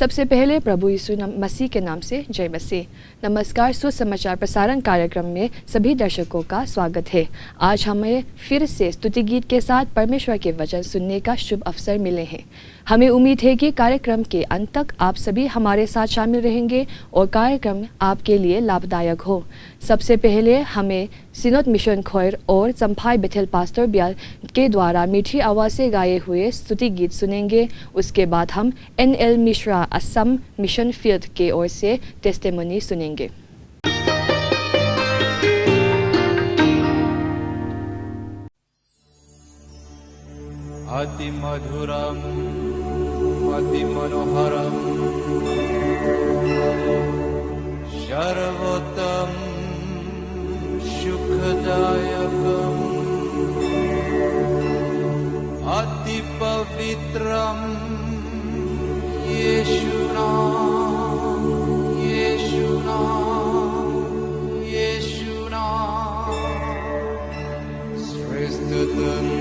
सबसे पहले प्रभु यीशु मसीह के नाम से जय मसीह। नमस्कार, सुसमाचार प्रसारण कार्यक्रम में सभी दर्शकों का स्वागत है। आज हमें फिर से स्तुति गीत के साथ परमेश्वर के वचन सुनने का शुभ अवसर मिले हैं। हमें उम्मीद है कि कार्यक्रम के अंत तक आप सभी हमारे साथ शामिल रहेंगे और कार्यक्रम आपके लिए लाभदायक हो। सबसे पहले हमें सिनोद मिशन खोर और संभाई बेथेल पास्टर ब्याल के द्वारा मीठी आवाज़ से गाए हुए स्तुति गीत सुनेंगे। उसके बाद हम NL Mishra Assam mission field के ओर से टेस्टिमोनी सुनेंगे। अति मधुरम अति मनोहरम सर्वोत्तम सुखदायकम अति पवित्रम यीशु नाम यीशु नाम यीशु नाम श्रेष्ठतम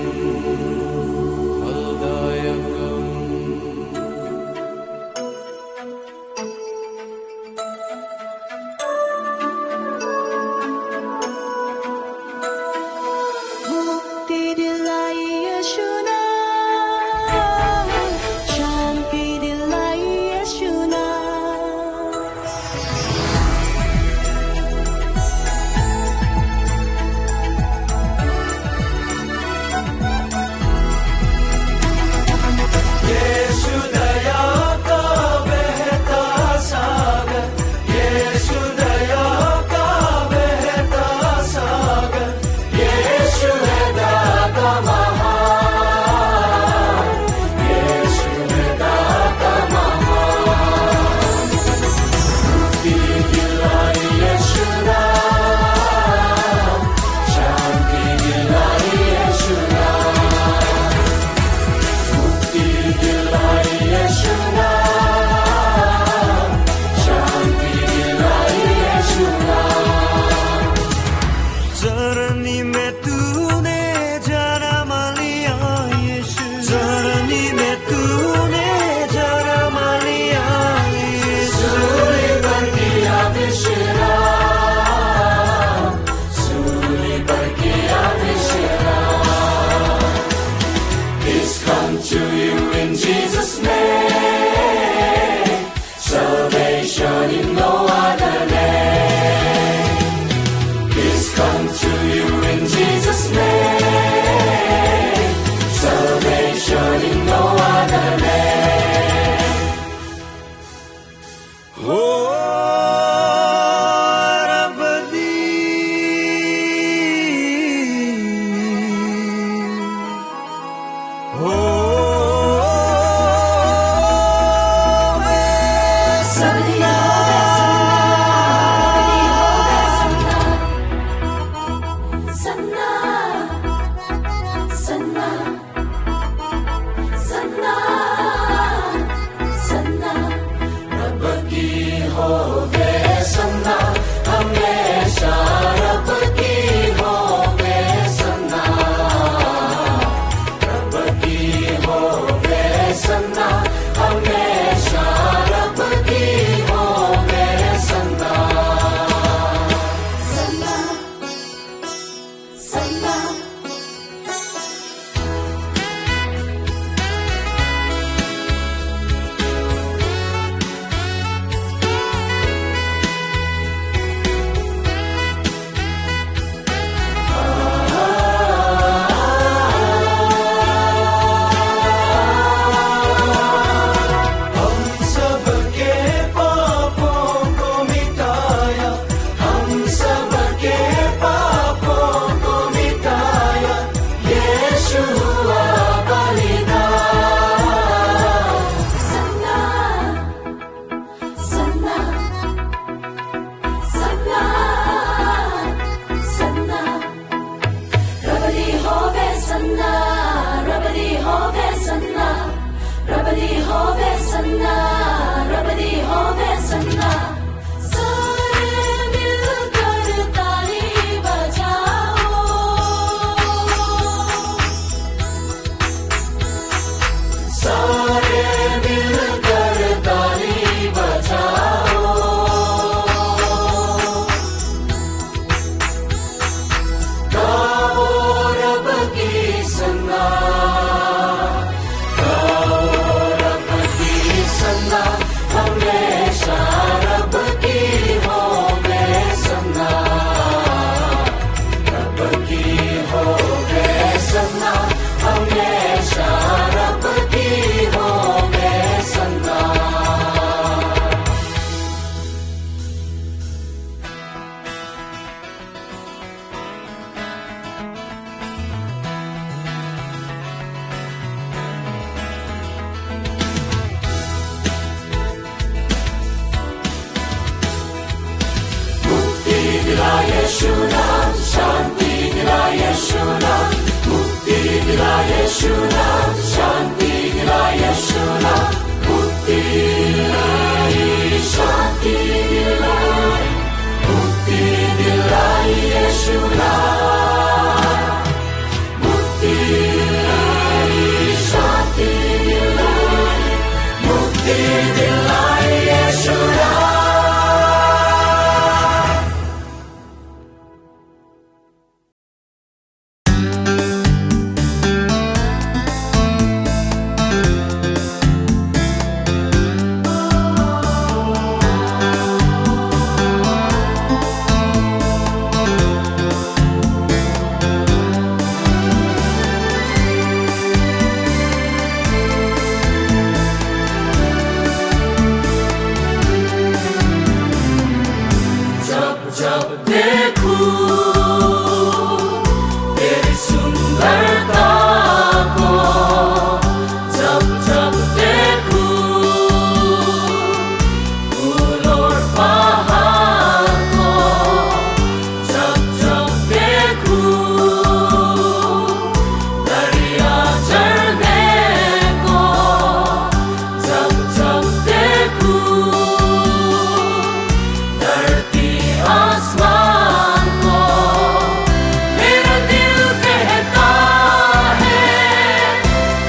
सारे मिलकर ताली यीशु नाम, शांति दिला यीशु नाम, मुक्ति दिला यीशु नाम, शांति दिला यीशु नाम, मुक्ति दिलाई, शांति दिलाई, मुक्ति दिलाई यीशु नाम, मुक्ति दिलाई, शांति दिलाई, मुक्ति दिलाई यीशु नाम। जब देखूं तेरी सुंदरता को, जब देखूं फूल और पहाड़ को, जब देखूं दरिया झरने को, जब देखूं धरती आसमान को, मेरा दिल कहता है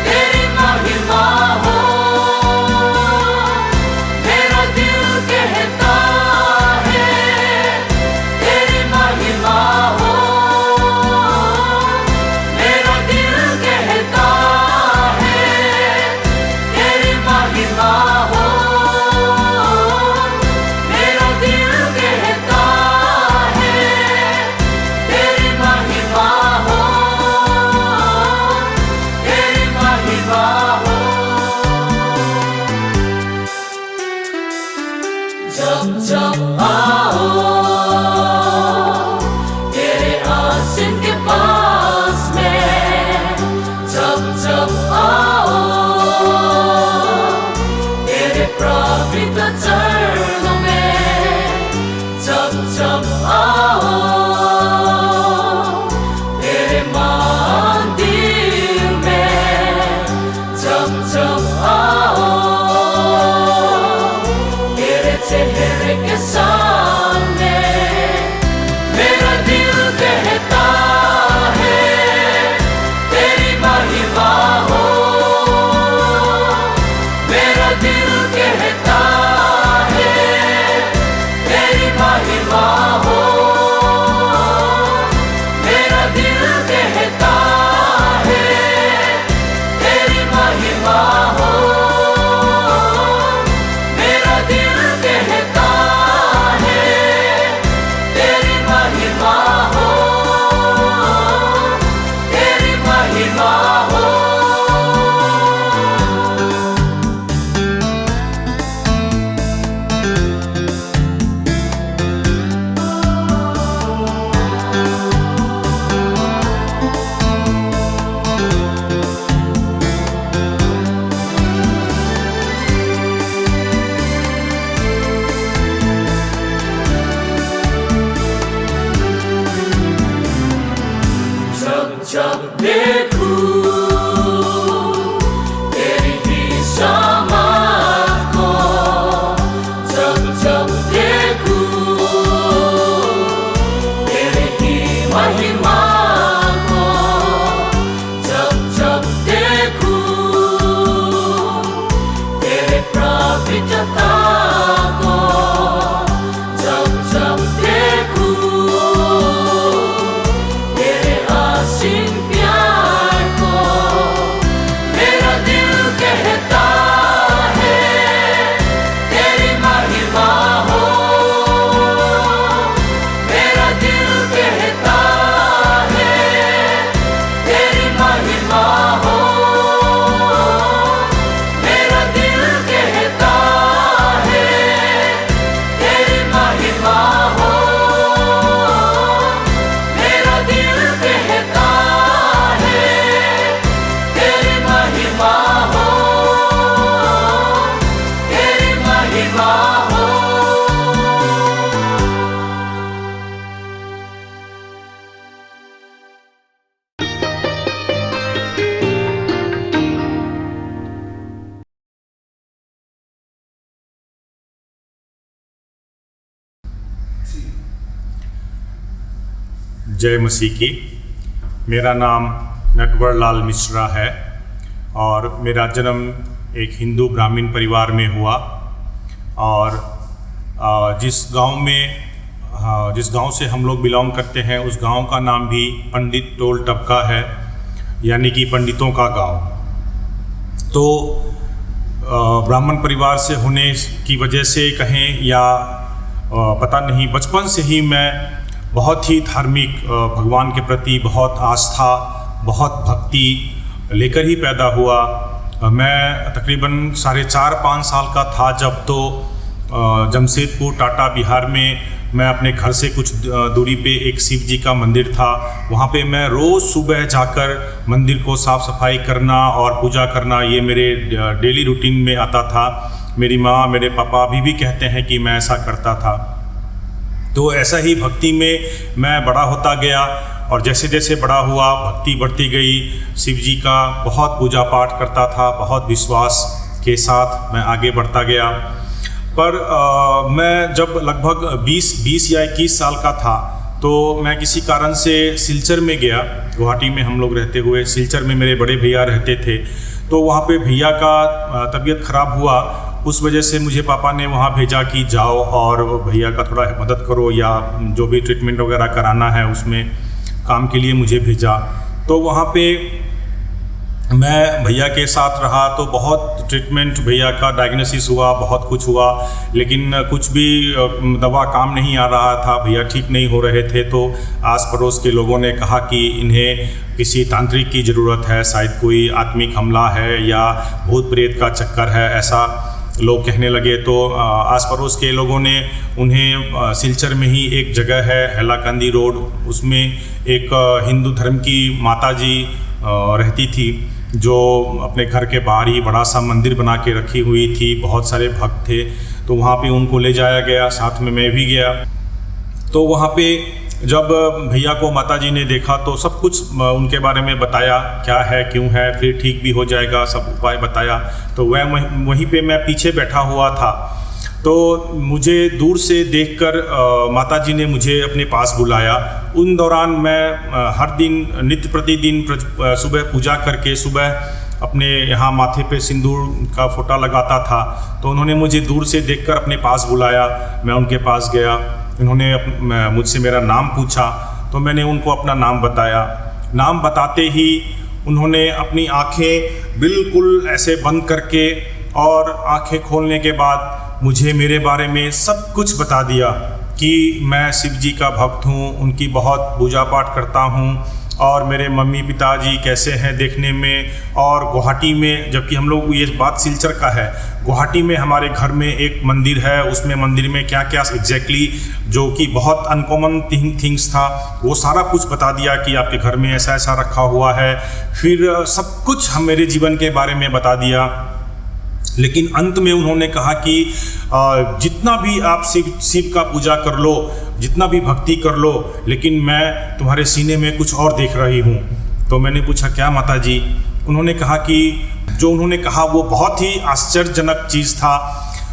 तेरी महिमा हो, मेरा दिल कहता है तेरी महिमा हो, मेरा दिल कहता है तेरी महिमा हो, मेरा दिल कहता है तेरी महिमा हो, तेरी महिमा हो। जब आओ तेरे आसिन के पास में, जब आओ तेरे पवित्र चरणों में, जब आओ तेरे मंदिर में, जब आओ तेरे चेहरे के सामने, मेरा दिल कहता है तेरी महिमा हो, मेरा दिल कहता है तेरी महिमा हो, मेरा दिल कहता है तेरी महिमा हो, मेरा दिल कहता है तेरी महिमा हो, तेरी महिमा हो। जब देखूं तेरी ही समात को, जब देखूं तेरी ही महिमा को, जब देखूं तेरे पवित्रता को, जब देखूं तेरे असीम प्यार जय मसीह की। मेरा नाम नटवर लाल मिश्रा है और मेरा जन्म एक हिंदू ब्राह्मण परिवार में हुआ और जिस गांव से हम लोग बिलोंग करते हैं उस गांव का नाम भी पंडित टोल टपका है, यानी कि पंडितों का गांव। तो ब्राह्मण परिवार से होने की वजह से कहें या पता नहीं, बचपन से ही मैं बहुत ही धार्मिक, भगवान के प्रति बहुत आस्था, बहुत भक्ति लेकर ही पैदा हुआ। मैं तकरीबन 4.5 साल का था जब तो जमशेदपुर टाटा बिहार में मैं अपने घर से कुछ दूरी पे एक शिव जी का मंदिर था, वहाँ पे मैं रोज़ सुबह जाकर मंदिर को साफ़ सफाई करना और पूजा करना ये मेरे डेली रूटीन में आता था। मेरी माँ, मेरे पापा अभी भी कहते हैं कि मैं ऐसा करता था। तो ऐसा ही भक्ति में मैं बड़ा होता गया और जैसे जैसे बड़ा हुआ भक्ति बढ़ती गई। शिव जी का बहुत पूजा पाठ करता था, बहुत विश्वास के साथ मैं आगे बढ़ता गया। पर मैं जब लगभग 20 या 21 साल का था तो मैं किसी कारण से सिलचर में गया। गुवाहाटी में हम लोग रहते हुए सिलचर में मेरे बड़े भैया रहते थे, तो वहाँ पे भैया का तबीयत ख़राब हुआ। उस वजह से मुझे पापा ने वहाँ भेजा कि जाओ और भैया का थोड़ा मदद करो या जो भी ट्रीटमेंट वगैरह कराना है उसमें काम के लिए मुझे भेजा। तो वहाँ पे मैं भैया के साथ रहा तो बहुत ट्रीटमेंट, भैया का डायग्नोसिस हुआ, बहुत कुछ हुआ, लेकिन कुछ भी दवा काम नहीं आ रहा था, भैया ठीक नहीं हो रहे थे। तो आस पड़ोस के लोगों ने कहा कि इन्हें किसी तांत्रिक की ज़रूरत है, शायद कोई आत्मिक हमला है या भूत प्रेत का चक्कर है, ऐसा लोग कहने लगे। तो आस पड़ोस के लोगों ने उन्हें सिलचर में ही एक जगह है हैलाकंदी रोड, उसमें एक हिंदू धर्म की माता जी रहती थी जो अपने घर के बाहर ही बड़ा सा मंदिर बना के रखी हुई थी, बहुत सारे भक्त थे। तो वहाँ पे उनको ले जाया गया, साथ में मैं भी गया। तो वहाँ पे जब भैया को माताजी ने देखा तो सब कुछ उनके बारे में बताया, क्या है, क्यों है, फिर ठीक भी हो जाएगा, सब उपाय बताया। तो वहीं पे मैं पीछे बैठा हुआ था। तो मुझे दूर से देखकर माताजी ने मुझे अपने पास बुलाया। उन दौरान मैं हर दिन नित्य प्रतिदिन सुबह पूजा करके सुबह अपने यहाँ माथे पे सिंदूर का फोटा लगाता था। तो उन्होंने मुझे दूर से देखकर अपने पास बुलाया, मैं उनके पास गया। उन्होंने मुझसे मेरा नाम पूछा तो मैंने उनको अपना नाम बताया। नाम बताते ही उन्होंने अपनी आंखें बिल्कुल ऐसे बंद करके और आंखें खोलने के बाद मुझे मेरे बारे में सब कुछ बता दिया कि मैं शिव जी का भक्त हूँ, उनकी बहुत पूजा पाठ करता हूँ और मेरे मम्मी पिताजी कैसे हैं देखने में। और गुवाहाटी में, जबकि हम लोग, ये बात सिलचर का है, गुवाहाटी में हमारे घर में एक मंदिर है, उसमें मंदिर में क्या क्या एग्जैक्टली जो कि बहुत अनकॉमन थिंग्स था वो सारा कुछ बता दिया कि आपके घर में ऐसा ऐसा रखा हुआ है। फिर सब कुछ हम मेरे जीवन के बारे में बता दिया। लेकिन अंत में उन्होंने कहा कि जितना भी आप शिव का पूजा कर लो, जितना भी भक्ति कर लो, लेकिन मैं तुम्हारे सीने में कुछ और देख रही हूँ। तो मैंने पूछा क्या माताजी? उन्होंने कहा कि जो उन्होंने कहा वो बहुत ही आश्चर्यजनक चीज़ था।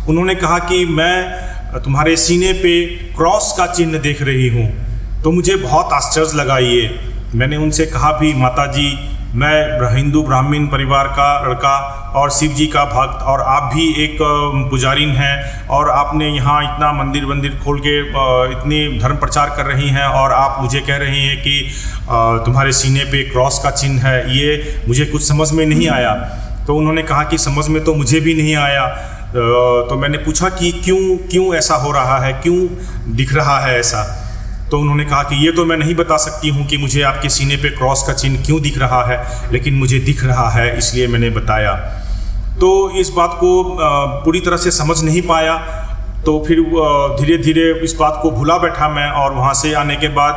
उन्होंने कहा कि मैं तुम्हारे सीने पे क्रॉस का चिन्ह देख रही हूँ। तो मुझे बहुत आश्चर्य लगा ये। मैंने उनसे कहा भी माताजी, मैं हिंदू ब्राह्मण परिवार का लड़का और शिव जी का भक्त, और आप भी एक पुजारिन हैं और आपने यहाँ इतना मंदिर खोल के इतनी धर्म प्रचार कर रही हैं और आप मुझे कह रही हैं कि तुम्हारे सीने पे क्रॉस का चिन्ह है, ये मुझे कुछ समझ में नहीं आया। तो उन्होंने कहा कि समझ में तो मुझे भी नहीं आया। तो मैंने पूछा कि क्यों ऐसा हो रहा है, क्यों दिख रहा है ऐसा? तो उन्होंने कहा कि ये तो मैं नहीं बता सकती हूँ कि मुझे आपके सीने पे क्रॉस का चिन्ह क्यों दिख रहा है, लेकिन मुझे दिख रहा है इसलिए मैंने बताया। तो इस बात को पूरी तरह से समझ नहीं पाया। तो फिर धीरे धीरे इस बात को भुला बैठा मैं, और वहाँ से आने के बाद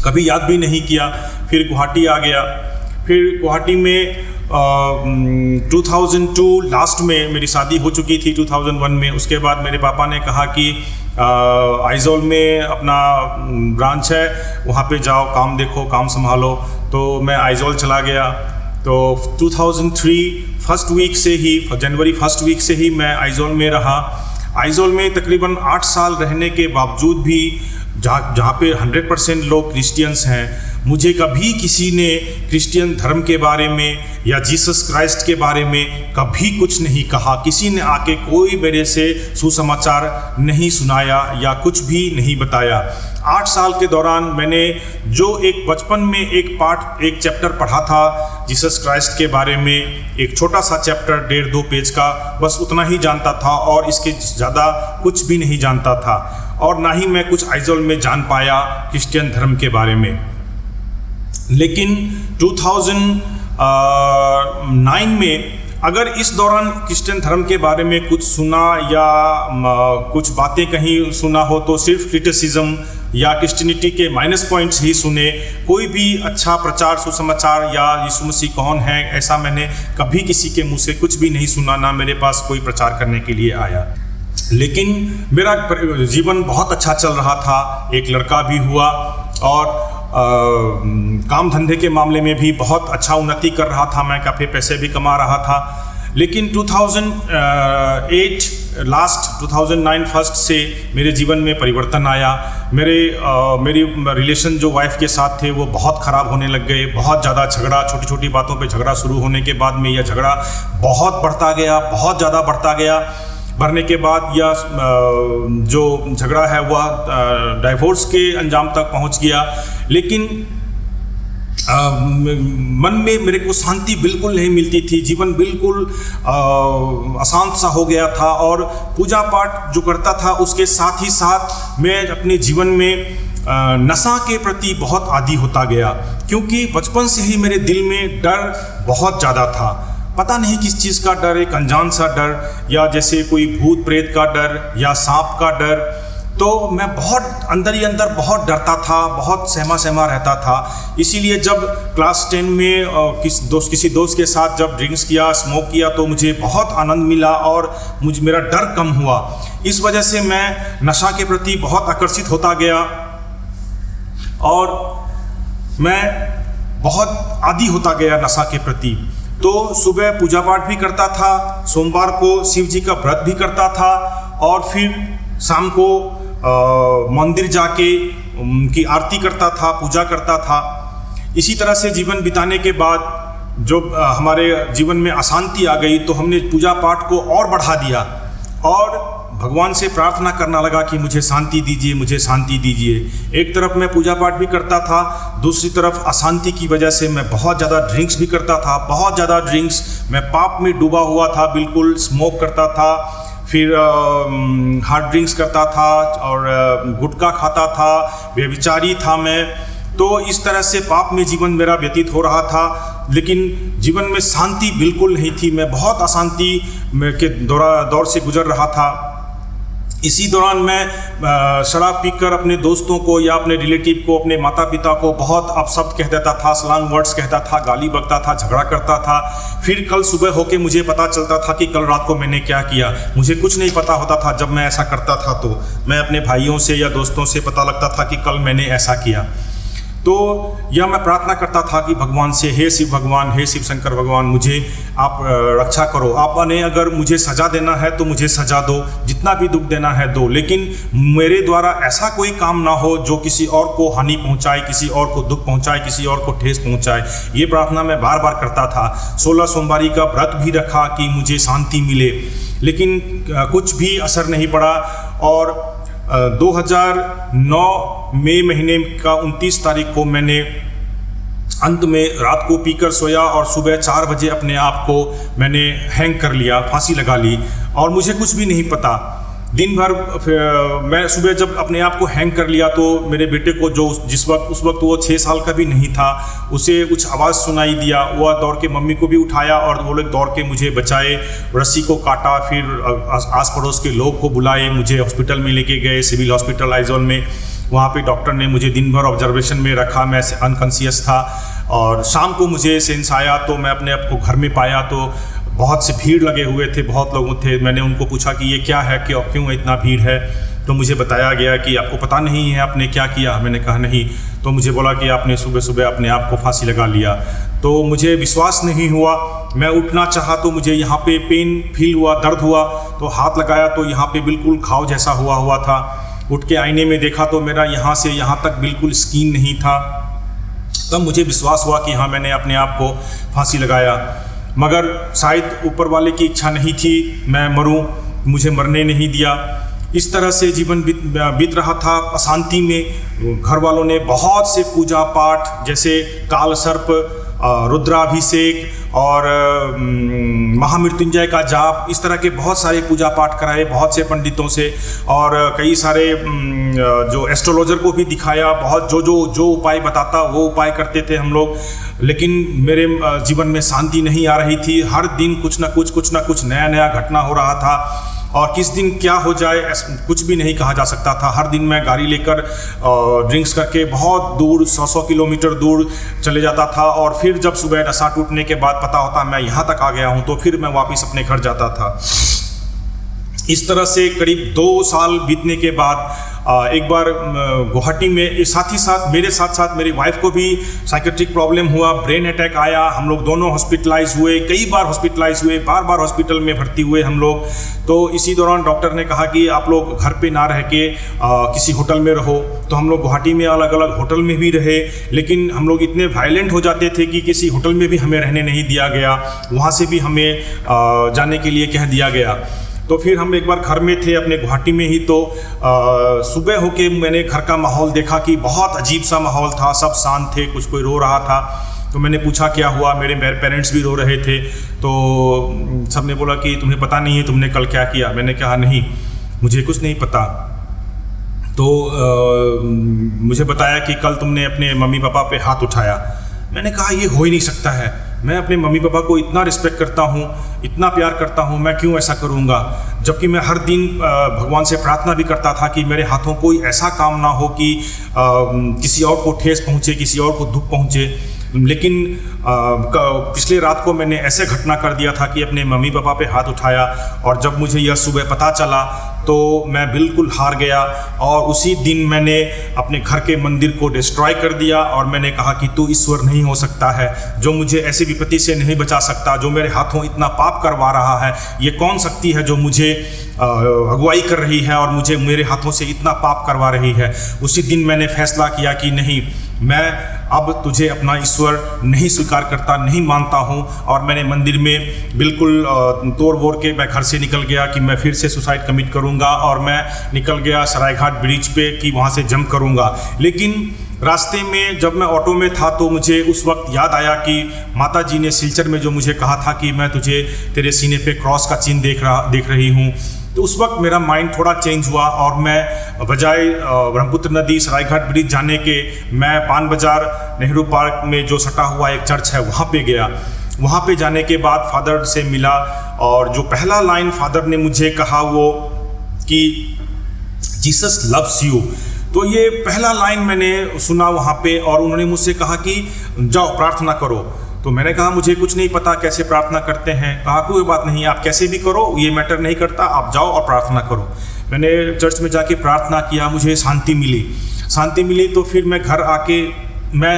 कभी याद भी नहीं किया। फिर गुवाहाटी आ गया। फिर गुवाहाटी में 2002 लास्ट में मेरी शादी हो चुकी थी, 2001 में। उसके बाद मेरे पापा ने कहा कि आइजोल में अपना ब्रांच है, वहाँ पे जाओ, काम देखो, काम संभालो। तो मैं आइजोल चला गया। तो 2003 फर्स्ट वीक से ही, जनवरी फर्स्ट वीक से ही मैं आइजोल में रहा। आइजोल में तकरीबन 8 साल रहने के बावजूद भी जहाँ पे 100% लोग क्रिश्चियंस हैं, मुझे कभी किसी ने क्रिश्चियन धर्म के बारे में या जीसस क्राइस्ट के बारे में कभी कुछ नहीं कहा। किसी ने आके कोई मेरे से सुसमाचार नहीं सुनाया या कुछ भी नहीं बताया। 8 साल के दौरान मैंने जो एक बचपन में एक चैप्टर पढ़ा था जीसस क्राइस्ट के बारे में, एक छोटा सा चैप्टर 1.5-2 पेज का, बस उतना ही जानता था और इसके ज़्यादा कुछ भी नहीं जानता था, और ना ही मैं कुछ आइजोल में जान पाया क्रिश्चियन धर्म के बारे में। लेकिन 2009 में अगर इस दौरान क्रिश्चियन धर्म के बारे में कुछ सुना या कुछ बातें कहीं सुना हो तो सिर्फ क्रिटिसिज्म या क्रिश्चियनिटी के माइनस पॉइंट्स ही सुने, कोई भी अच्छा प्रचार सुसमाचार या यीशु मसीह कौन है ऐसा मैंने कभी किसी के मुंह से कुछ भी नहीं सुना, ना मेरे पास कोई प्रचार करने के लिए आया। लेकिन मेरा जीवन बहुत अच्छा चल रहा था, एक लड़का भी हुआ और काम धंधे के मामले में भी बहुत अच्छा उन्नति कर रहा था, मैं काफ़ी पैसे भी कमा रहा था। लेकिन 2008 लास्ट 2009 फर्स्ट से मेरे जीवन में परिवर्तन आया। मेरी रिलेशन जो वाइफ के साथ थे वो बहुत ख़राब होने लग गए, बहुत ज़्यादा झगड़ा, छोटी छोटी बातों पे झगड़ा शुरू होने के बाद में यह झगड़ा बहुत बढ़ता गया, बहुत ज़्यादा बढ़ता गया। बढ़ने के बाद यह जो झगड़ा है वह डाइवोर्स के अंजाम तक पहुंच गया। लेकिन मन में मेरे को शांति बिल्कुल नहीं मिलती थी, जीवन बिल्कुल अशांत सा हो गया था, और पूजा पाठ जो करता था उसके साथ ही साथ मैं अपने जीवन में नशा के प्रति बहुत आदी होता गया, क्योंकि बचपन से ही मेरे दिल में डर बहुत ज़्यादा था। पता नहीं किस चीज़ का डर, एक अनजान सा डर, या जैसे कोई भूत प्रेत का डर या सांप का डर। तो मैं बहुत अंदर ही अंदर बहुत डरता था, बहुत सहमा रहता था। इसीलिए जब क्लास 10 में किसी दोस्त के साथ जब ड्रिंक्स किया, स्मोक किया, तो मुझे बहुत आनंद मिला और मेरा डर कम हुआ। इस वजह से मैं नशा के प्रति बहुत आकर्षित होता गया और मैं बहुत आदी होता गया नशा के प्रति। तो सुबह पूजा पाठ भी करता था, सोमवार को शिव जी का व्रत भी करता था, और फिर शाम को मंदिर जाके उनकी आरती करता था, पूजा करता था। इसी तरह से जीवन बिताने के बाद जब हमारे जीवन में अशांति आ गई तो हमने पूजा पाठ को और बढ़ा दिया और भगवान से प्रार्थना करना लगा कि मुझे शांति दीजिए, मुझे शांति दीजिए। एक तरफ मैं पूजा पाठ भी करता था, दूसरी तरफ अशांति की वजह से मैं बहुत ज़्यादा ड्रिंक्स भी करता था, बहुत ज़्यादा ड्रिंक्स। मैं पाप में डूबा हुआ था, बिल्कुल स्मोक करता था, फिर हार्ड ड्रिंक्स करता था और गुटखा खाता था, व्यभिचारी था मैं। तो इस तरह से पाप में जीवन मेरा व्यतीत हो रहा था, लेकिन जीवन में शांति बिल्कुल नहीं थी। मैं बहुत अशांति के दौर से गुजर रहा था। इसी दौरान मैं शराब पीकर अपने दोस्तों को या अपने रिलेटिव को, अपने माता पिता को बहुत अपशब्द कह देता था, स्लैंग वर्ड्स कहता था, गाली बकता था, झगड़ा करता था। फिर कल सुबह होके मुझे पता चलता था कि कल रात को मैंने क्या किया। मुझे कुछ नहीं पता होता था जब मैं ऐसा करता था, तो मैं अपने भाइयों से या दोस्तों से पता लगता था कि कल मैंने ऐसा किया। तो यह मैं प्रार्थना करता था कि भगवान से, हे शिव भगवान, हे शिव शंकर भगवान, मुझे आप रक्षा करो। आपने अगर मुझे सज़ा देना है तो मुझे सज़ा दो, जितना भी दुख देना है दो, लेकिन मेरे द्वारा ऐसा कोई काम ना हो जो किसी और को हानि पहुंचाए, किसी और को दुख पहुंचाए, किसी और को ठेस पहुंचाए। ये प्रार्थना मैं बार बार करता था। 16 सोमवारी का व्रत भी रखा कि मुझे शांति मिले, लेकिन कुछ भी असर नहीं पड़ा। और 2009 मई महीने का 29 तारीख को मैंने अंत में रात को पीकर सोया और सुबह 4 बजे अपने आप को मैंने हैंग कर लिया, फांसी लगा ली, और मुझे कुछ भी नहीं पता। दिन भर मैं सुबह जब अपने आप को हैंग कर लिया तो मेरे बेटे को, जो उस वक्त वो 6 साल का भी नहीं था, उसे कुछ आवाज़ सुनाई दिया। वह दौड़ के मम्मी को भी उठाया और वो लोग दौड़ के मुझे बचाए, रस्सी को काटा, फिर आस पड़ोस के लोग को बुलाए, मुझे हॉस्पिटल में लेके गए, सिविल हॉस्पिटल आइजोल में। वहाँ पे डॉक्टर ने मुझे दिन भर ऑब्जर्वेशन में रखा, मैं अनकॉन्शियस था। और शाम को मुझे सेंस आया तो मैं अपने आप को घर में पाया तो बहुत से भीड़ लगे हुए थे, बहुत लोग थे। मैंने उनको पूछा कि ये क्या है, क्यों इतना भीड़ है? तो मुझे बताया गया कि आपको पता नहीं है आपने क्या किया। मैंने कहा नहीं। तो मुझे बोला कि आपने सुबह सुबह अपने आप को फांसी लगा लिया। तो मुझे विश्वास नहीं हुआ। मैं उठना चाहा तो मुझे यहाँ पे पेन फील हुआ, दर्द हुआ, तो हाथ लगाया तो यहाँ पे बिल्कुल घाव जैसा हुआ था। उठ के आईने में देखा तो मेरा यहाँ से यहाँ तक बिल्कुल स्किन नहीं था। तब मुझे विश्वास हुआ कि हाँ, मैंने अपने आप को फांसी लगाया। मगर शायद ऊपर वाले की इच्छा नहीं थी मैं मरूं, मुझे मरने नहीं दिया। इस तरह से जीवन बीत रहा था अशांति में। घर वालों ने बहुत से पूजा पाठ जैसे काल सर्प, रुद्राभिषेक और महामृत्युंजय का जाप, इस तरह के बहुत सारे पूजा पाठ कराए बहुत से पंडितों से, और कई सारे जो एस्ट्रोलॉजर को भी दिखाया। बहुत जो उपाय बताता वो उपाय करते थे हम लोग, लेकिन मेरे जीवन में शांति नहीं आ रही थी। हर दिन कुछ ना कुछ नया घटना हो रहा था, और किस दिन क्या हो जाए कुछ भी नहीं कहा जा सकता था। हर दिन मैं गाड़ी लेकर ड्रिंक्स करके बहुत दूर 100 किलोमीटर दूर चले जाता था, और फिर जब सुबह नशा टूटने के बाद पता होता मैं यहाँ तक आ गया हूँ, तो फिर मैं वापस अपने घर जाता था। इस तरह से करीब 2 साल बीतने के बाद एक बार गुवाहाटी में साथ ही साथ मेरी वाइफ को भी साइकेट्रिक प्रॉब्लम हुआ, ब्रेन अटैक आया। हम लोग दोनों हॉस्पिटलाइज हुए, कई बार हॉस्पिटलाइज हुए, बार हॉस्पिटल में भर्ती हुए हम लोग। तो इसी दौरान डॉक्टर ने कहा कि आप लोग घर पे ना रह के किसी होटल में रहो। तो हम लोग गुवाहाटी में अलग अलग होटल में भी रहे, लेकिन हम लोग इतने वायलेंट हो जाते थे कि किसी होटल में भी हमें रहने नहीं दिया गया, वहाँ से भी हमें जाने के लिए कह दिया गया। तो फिर हम एक बार घर में थे अपने गुवाहाटी में ही, तो सुबह होके मैंने घर का माहौल देखा कि बहुत अजीब सा माहौल था, सब शांत थे, कोई रो रहा था। तो मैंने पूछा क्या हुआ, मेरे पेरेंट्स भी रो रहे थे। तो सब ने बोला कि तुम्हें पता नहीं है तुमने कल क्या किया। मैंने कहा नहीं, मुझे कुछ नहीं पता। तो मुझे बताया कि कल तुमने अपने मम्मी पापा पे हाथ उठाया। मैंने कहा ये हो ही नहीं सकता है, मैं अपने मम्मी पापा को इतना रिस्पेक्ट करता हूँ, इतना प्यार करता हूँ, मैं क्यों ऐसा करूँगा। जबकि मैं हर दिन भगवान से प्रार्थना भी करता था कि मेरे हाथों कोई ऐसा काम ना हो कि किसी और को ठेस पहुँचे, किसी और को दुख पहुँचे। लेकिन पिछले रात को मैंने ऐसे घटना कर दिया था कि अपने मम्मी पापा पे हाथ उठाया, और जब मुझे यह सुबह पता चला तो मैं बिल्कुल हार गया। और उसी दिन मैंने अपने घर के मंदिर को डिस्ट्रॉय कर दिया, और मैंने कहा कि तू ईश्वर नहीं हो सकता है, जो मुझे ऐसी विपत्ति से नहीं बचा सकता, जो मेरे हाथों इतना पाप करवा रहा है। ये कौन शक्ति है जो मुझे अगुवाई कर रही है और मुझे मेरे हाथों से इतना पाप करवा रही है। उसी दिन मैंने फैसला किया कि नहीं, मैं अब तुझे अपना ईश्वर नहीं स्वीकार करता, नहीं मानता हूँ। और मैंने मंदिर में बिल्कुल तोड़ बोड़ के मैं घर से निकल गया कि मैं फिर से सुसाइड कमिट करूँगा, और मैं निकल गया सरायघाट ब्रिज पे कि वहाँ से जंप करूँगा। लेकिन रास्ते में जब मैं ऑटो में था तो मुझे उस वक्त याद आया कि माता जी ने सिलचर में जो मुझे कहा था कि मैं तुझे तेरे सीने पे क्रॉस का चिन्ह देख रही हूँ। तो उस वक्त मेरा माइंड थोड़ा चेंज हुआ, और मैं बजाय ब्रह्मपुत्र नदी सरायघाट ब्रिज जाने के मैं पान बाजार नेहरू पार्क में जो सटा हुआ एक चर्च है वहाँ पे गया। वहाँ पे जाने के बाद फादर से मिला, और जो पहला लाइन फादर ने मुझे कहा वो कि जीसस लव्स यू। तो ये पहला लाइन मैंने सुना वहाँ पे, और उन्होंने मुझसे कहा कि जाओ प्रार्थना करो। तो मैंने कहा मुझे कुछ नहीं पता कैसे प्रार्थना करते हैं। कहा कोई बात नहीं, आप कैसे भी करो, ये मैटर नहीं करता, आप जाओ और प्रार्थना करो। मैंने चर्च में जाके प्रार्थना किया, मुझे शांति मिली। तो फिर मैं घर आके मैं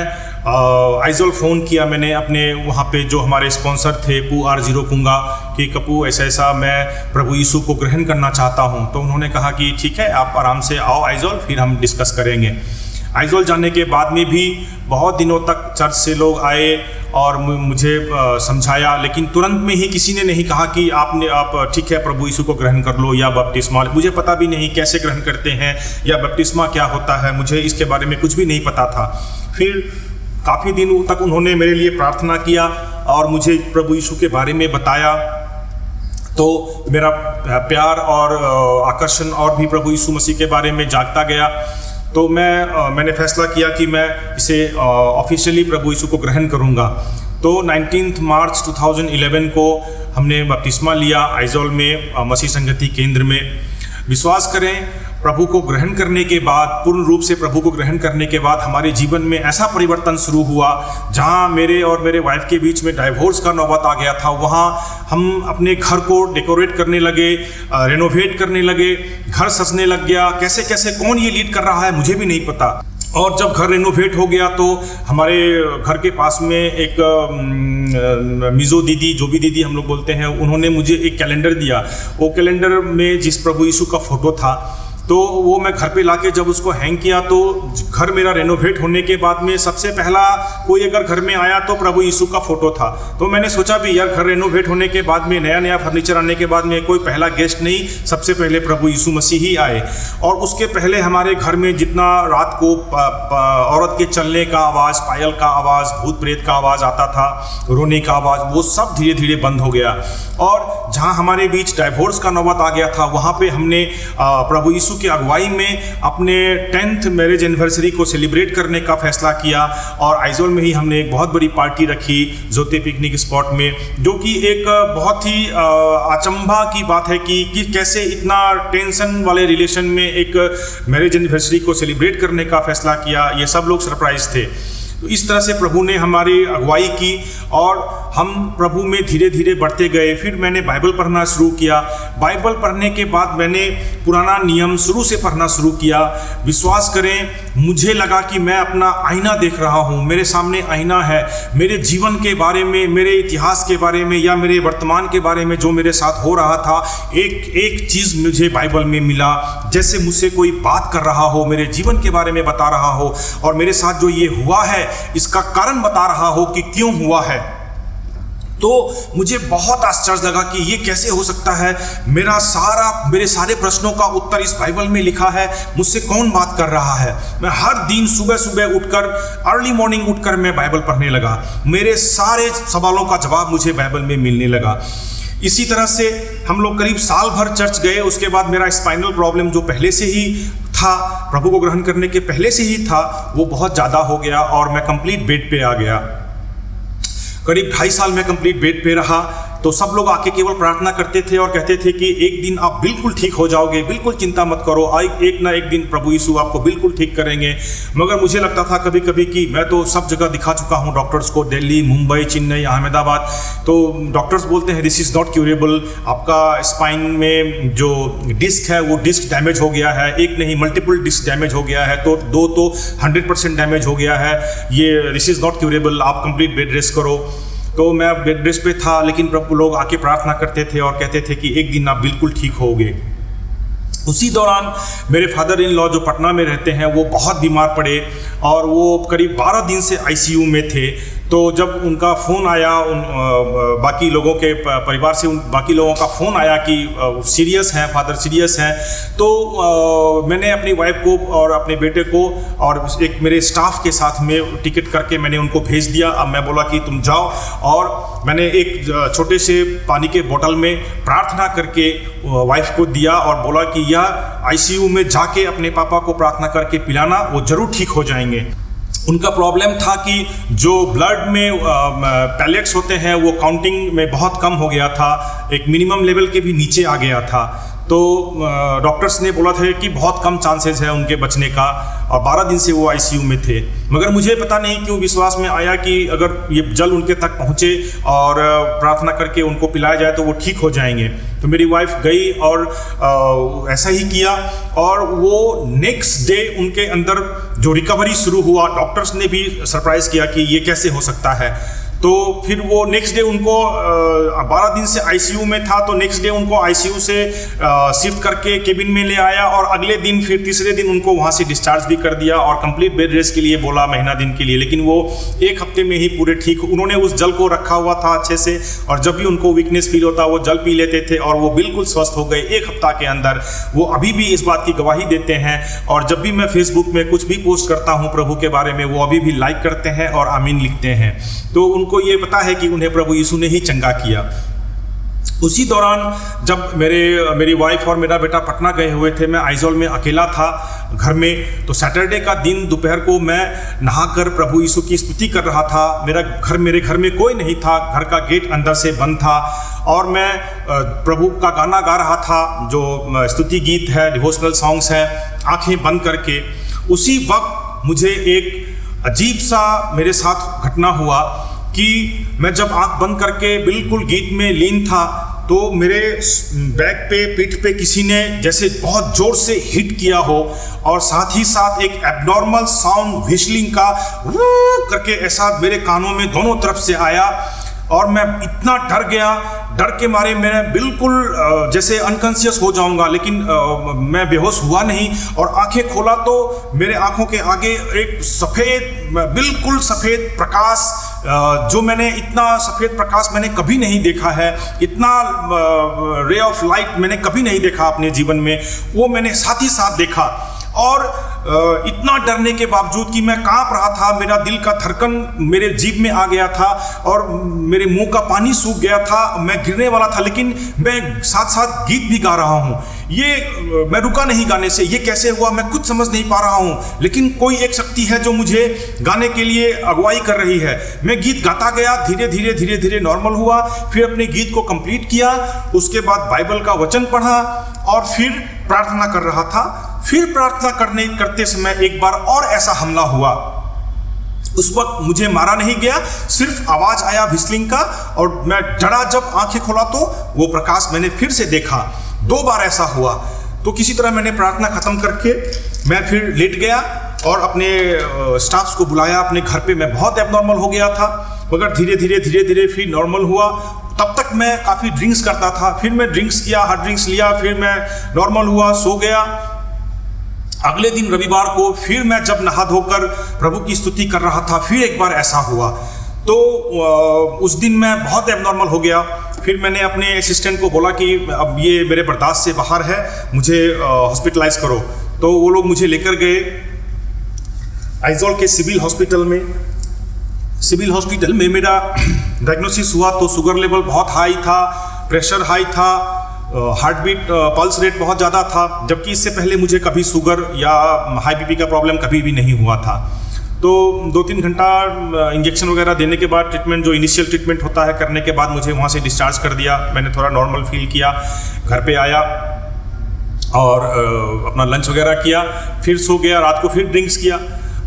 आइजोल फ़ोन किया मैंने अपने वहाँ पे जो हमारे स्पॉन्सर थे PR0 कुंगा कि कपू ऐसा मैं प्रभु यीशु को ग्रहण करना चाहता हूँ। तो उन्होंने कहा कि ठीक है, आप आराम से आओ आइजोल, फिर हम डिस्कस करेंगे। आइजोल जाने के बाद में भी बहुत दिनों तक चर्च से लोग आए और मुझे समझाया, लेकिन तुरंत में ही किसी ने नहीं कहा कि आप ठीक है प्रभु यीशु को ग्रहण कर लो या बपतिस्मा। मुझे पता भी नहीं कैसे ग्रहण करते हैं या बपतिस्मा क्या होता है, मुझे इसके बारे में कुछ भी नहीं पता था। फिर काफ़ी दिनों तक उन्होंने मेरे लिए प्रार्थना किया और मुझे प्रभु यीशु के बारे में बताया। तो मेरा प्यार और आकर्षण और भी प्रभु यीशु मसीह के बारे में जागता गया। तो मैंने फैसला किया कि मैं इसे ऑफिशियली प्रभु यीशु को ग्रहण करूंगा। तो 19 मार्च 2011 को हमने बपतिस्मा लिया आइजोल में मसीह संगति केंद्र में। विश्वास करें, प्रभु को ग्रहण करने के बाद, पूर्ण रूप से प्रभु को ग्रहण करने के बाद हमारे जीवन में ऐसा परिवर्तन शुरू हुआ जहां मेरे और मेरे वाइफ के बीच में डाइवोर्स का नौबत आ गया था। वहां हम अपने घर को डेकोरेट करने लगे, रेनोवेट करने लगे, घर सजने लग गया। कैसे कैसे कौन ये लीड कर रहा है मुझे भी नहीं पता। और जब घर रेनोवेट हो गया तो हमारे घर के पास में एक मिज़ो दीदी, जो भी दीदी हम लोग बोलते हैं, उन्होंने मुझे एक कैलेंडर दिया। वो कैलेंडर में जिस प्रभु यीशु का फ़ोटो था, तो वो मैं घर पे लाके जब उसको हैंग किया तो घर मेरा रेनोवेट होने के बाद में सबसे पहला कोई अगर घर में आया तो प्रभु यीशु का फोटो था। तो मैंने सोचा भी यार घर रेनोवेट होने के बाद में नया फर्नीचर आने के बाद में कोई पहला गेस्ट नहीं, सबसे पहले प्रभु यीशु मसीह ही आए। और उसके पहले हमारे घर में जितना रात को औरत के चलने का आवाज़, पायल का आवाज़, भूत प्रेत का आवाज़ आता था, रोने का आवाज़, वो सब धीरे धीरे बंद हो गया। और जहाँ हमारे बीच डाइवोर्स का नौबत आ गया था वहाँ पे हमने प्रभु यीशु की अगुवाई में अपने 10th मैरिज एनिवर्सरी को सेलिब्रेट करने का फैसला किया। और आइजोल में ही हमने एक बहुत बड़ी पार्टी रखी जोते पिकनिक स्पॉट में, जो कि एक बहुत ही अचंभा की बात है कि कैसे इतना टेंशन वाले रिलेशन में एक मैरिज एनिवर्सरी को सेलिब्रेट करने का फैसला किया। ये सब लोग सरप्राइज थे। तो इस तरह से प्रभु ने हमारी अगुवाई की और हम प्रभु में धीरे धीरे बढ़ते गए। फिर मैंने बाइबल पढ़ना शुरू किया। बाइबल पढ़ने के बाद मैंने पुराना नियम शुरू से पढ़ना शुरू किया। विश्वास करें, मुझे लगा कि मैं अपना आईना देख रहा हूँ, मेरे सामने आईना है। मेरे जीवन के बारे में, मेरे इतिहास के बारे में या मेरे वर्तमान के बारे में जो मेरे साथ हो रहा था, एक एक चीज़ मुझे बाइबल में मिला, जैसे मुझसे कोई बात कर रहा हो, मेरे जीवन के बारे में बता रहा हो और मेरे साथ जो ये हुआ है इसका कारण बता रहा हो कि क्यों हुआ है। तो मुझे बहुत आश्चर्य लगा कि ये कैसे हो सकता है। मेरे सारे प्रश्नों का उत्तर इस बाइबल में लिखा है। मुझसे कौन बात कर रहा है। मैं हर दिन सुबह सुबह उठकर, अर्ली मॉर्निंग उठकर मैं बाइबल पढ़ने लगा। मेरे सारे सवालों का जवाब मुझे बाइबल में मिलने लगा। इसी तरह से हम लोग करीब साल भर चर्च गए। उसके बाद मेरा स्पाइनल प्रॉब्लम जो पहले से ही था, प्रभु को ग्रहण करने के पहले से ही था, वो बहुत ज़्यादा हो गया और मैं कंप्लीट बेड पे आ गया। करीब 2.5 साल में कंप्लीट बेड पे रहा। तो सब लोग आके केवल प्रार्थना करते थे और कहते थे कि एक दिन आप बिल्कुल ठीक हो जाओगे, बिल्कुल चिंता मत करो, एक ना एक दिन प्रभु यीशु आपको बिल्कुल ठीक करेंगे। मगर मुझे लगता था कभी कभी कि मैं तो सब जगह दिखा चुका हूँ डॉक्टर्स को, दिल्ली, मुंबई, चेन्नई, अहमदाबाद। तो डॉक्टर्स बोलते हैं दिस इज़ नॉट क्यूरेबल, आपका स्पाइन में जो डिस्क है वो डिस्क डैमेज हो गया है, एक नहीं मल्टीपल डिस्क डैमेज हो गया है, तो 100% डैमेज हो गया है, ये दिस इज़ नॉट क्यूरेबल, आप कंप्लीट बेड रेस्ट करो। तो मैं बेड रेस्ट पे था, लेकिन प्रभु लोग आके प्रार्थना करते थे और कहते थे कि एक दिन आप बिल्कुल ठीक होगे। उसी दौरान मेरे फादर इन लॉ जो पटना में रहते हैं वो बहुत बीमार पड़े और वो करीब 12 दिन से आईसीयू में थे। तो जब उनका फ़ोन आया, बाकी लोगों के परिवार से बाकी लोगों का फ़ोन आया कि सीरियस हैं, फादर सीरियस हैं, तो मैंने अपनी वाइफ को और अपने बेटे को और एक मेरे स्टाफ के साथ में टिकट करके मैंने उनको भेज दिया। अब मैं बोला कि तुम जाओ, और मैंने एक छोटे से पानी के बोतल में प्रार्थना करके वाइफ को दिया और बोला कि यह आईसीयू में जाके अपने पापा को प्रार्थना करके पिलाना, वो ज़रूर ठीक हो जाएंगे। उनका प्रॉब्लम था कि जो ब्लड में पैलेट्स होते हैं वो काउंटिंग में बहुत कम हो गया था, एक मिनिमम लेवल के भी नीचे आ गया था। तो डॉक्टर्स ने बोला था कि बहुत कम चांसेस है उनके बचने का, और 12 दिन से वो आईसीयू में थे। मगर मुझे पता नहीं क्यों विश्वास में आया कि अगर ये जल उनके तक पहुँचे और प्रार्थना करके उनको पिलाया जाए तो वो ठीक हो जाएंगे। तो मेरी वाइफ गई और ऐसा ही किया, और वो नेक्स्ट डे उनके अंदर जो रिकवरी शुरू हुआ, डॉक्टर्स ने भी सरप्राइज़ किया कि ये कैसे हो सकता है। तो फिर वो नेक्स्ट डे उनको 12 दिन से आईसीयू में था, तो नेक्स्ट डे उनको आईसीयू से शिफ्ट करके केबिन में ले आया, और अगले दिन फिर तीसरे दिन उनको वहाँ से डिस्चार्ज भी कर दिया और कंप्लीट बेड रेस्ट के लिए बोला, महीना दिन के लिए। लेकिन वो 1 हफ्ते में ही पूरे ठीक। उन्होंने उस जल को रखा हुआ था अच्छे से, और जब भी उनको वीकनेस फील होता वो जल पी लेते थे और वो बिल्कुल स्वस्थ हो गए 1 हफ्ता के अंदर। वो अभी भी इस बात की गवाही देते हैं, और जब भी मैं फेसबुक में कुछ भी पोस्ट करता हूँ प्रभु के बारे में, वो अभी भी लाइक करते हैं और आमीन लिखते हैं। तो उनको ये पता है कि उन्हें प्रभु यीशु ने ही चंगा किया। उसी दौरान जब मेरी वाइफ और मेरा बेटा पटना गए हुए थे, मैं आइजोल में अकेला था घर में। तो सैटरडे का दिन दोपहर को मैं नहाकर प्रभु यीशु की स्तुति कर रहा था। मेरे घर में कोई नहीं था, घर का गेट अंदर से बंद था, और मैं प्रभु का गाना गा रहा था, जो स्तुति गीत है, डिवोशनल सॉन्ग्स है, आंखें बंद करके। उसी वक्त मुझे एक अजीब सा मेरे साथ घटना हुआ कि मैं जब आंख बंद करके बिल्कुल गीत में लीन था, तो मेरे बैक पे, पीठ पे किसी ने जैसे बहुत जोर से हिट किया हो, और साथ ही साथ एक एब्नॉर्मल साउंड व्हिस्लिंग का वू करके ऐसा मेरे कानों में दोनों तरफ से आया। और मैं इतना डर गया, डर के मारे मैं बिल्कुल जैसे अनकॉन्शियस हो जाऊंगा, लेकिन मैं बेहोश हुआ नहीं। और आंखें खोला तो मेरे आंखों के आगे एक सफ़ेद, बिल्कुल सफ़ेद प्रकाश, जो मैंने इतना सफ़ेद प्रकाश मैंने कभी नहीं देखा है, इतना रे ऑफ लाइट मैंने कभी नहीं देखा अपने जीवन में, वो मैंने साथ ही साथ देखा। और इतना डरने के बावजूद कि मैं कांप रहा था, मेरा दिल का धड़कन मेरे जीभ में आ गया था और मेरे मुंह का पानी सूख गया था, मैं गिरने वाला था, लेकिन मैं साथ साथ गीत भी गा रहा हूँ। ये मैं रुका नहीं गाने से, ये कैसे हुआ मैं कुछ समझ नहीं पा रहा हूँ, लेकिन कोई एक शक्ति है जो मुझे गाने के लिए अगुवाई कर रही है। मैं गीत गाता गया, धीरे धीरे धीरे धीरे नॉर्मल हुआ, फिर अपने गीत को कंप्लीट किया, उसके बाद बाइबल का वचन पढ़ा और फिर प्रार्थना कर रहा था। फिर प्रार्थना करते समय एक बार और ऐसा हमला हुआ। उस वक्त मुझे मारा नहीं गया, सिर्फ आवाज आया व्हिस्लिंग का, और मैं डरा। जब आंखें खोला तो वो प्रकाश मैंने फिर से देखा। 2 बार ऐसा हुआ। तो किसी तरह मैंने प्रार्थना खत्म करके मैं फिर लेट गया और अपने स्टाफ्स को बुलाया अपने घर पे। मैं बहुत एबनॉर्मल हो गया था, मगर धीरे धीरे फिर नॉर्मल हुआ। तब तक मैं काफ़ी ड्रिंक्स करता था, फिर मैं ड्रिंक्स किया, हार्ड ड्रिंक्स लिया, फिर मैं नॉर्मल हुआ, सो गया। अगले दिन रविवार को फिर मैं जब नहा धोकर प्रभु की स्तुति कर रहा था, फिर एक बार ऐसा हुआ। तो उस दिन मैं बहुत एबनॉर्मल हो गया। फिर मैंने अपने असिस्टेंट को बोला कि अब ये मेरे बर्दाश्त से बाहर है, मुझे हॉस्पिटलाइज करो। तो वो लोग मुझे लेकर गए आइजॉल के सिविल हॉस्पिटल में। सिविल हॉस्पिटल में मेरा डायग्नोसिस हुआ तो शुगर लेवल बहुत हाई था, प्रेशर हाई था, हार्ट बीट, पल्स रेट बहुत ज़्यादा था, जबकि इससे पहले मुझे कभी शुगर या हाई बीपी का प्रॉब्लम कभी भी नहीं हुआ था। तो 2-3 घंटा इंजेक्शन वगैरह देने के बाद, ट्रीटमेंट जो इनिशियल ट्रीटमेंट होता है करने के बाद, मुझे वहाँ से डिस्चार्ज कर दिया। मैंने थोड़ा नॉर्मल फील किया, घर पे आया और अपना लंच वगैरह किया, फिर सो गया। रात को फिर ड्रिंक्स किया।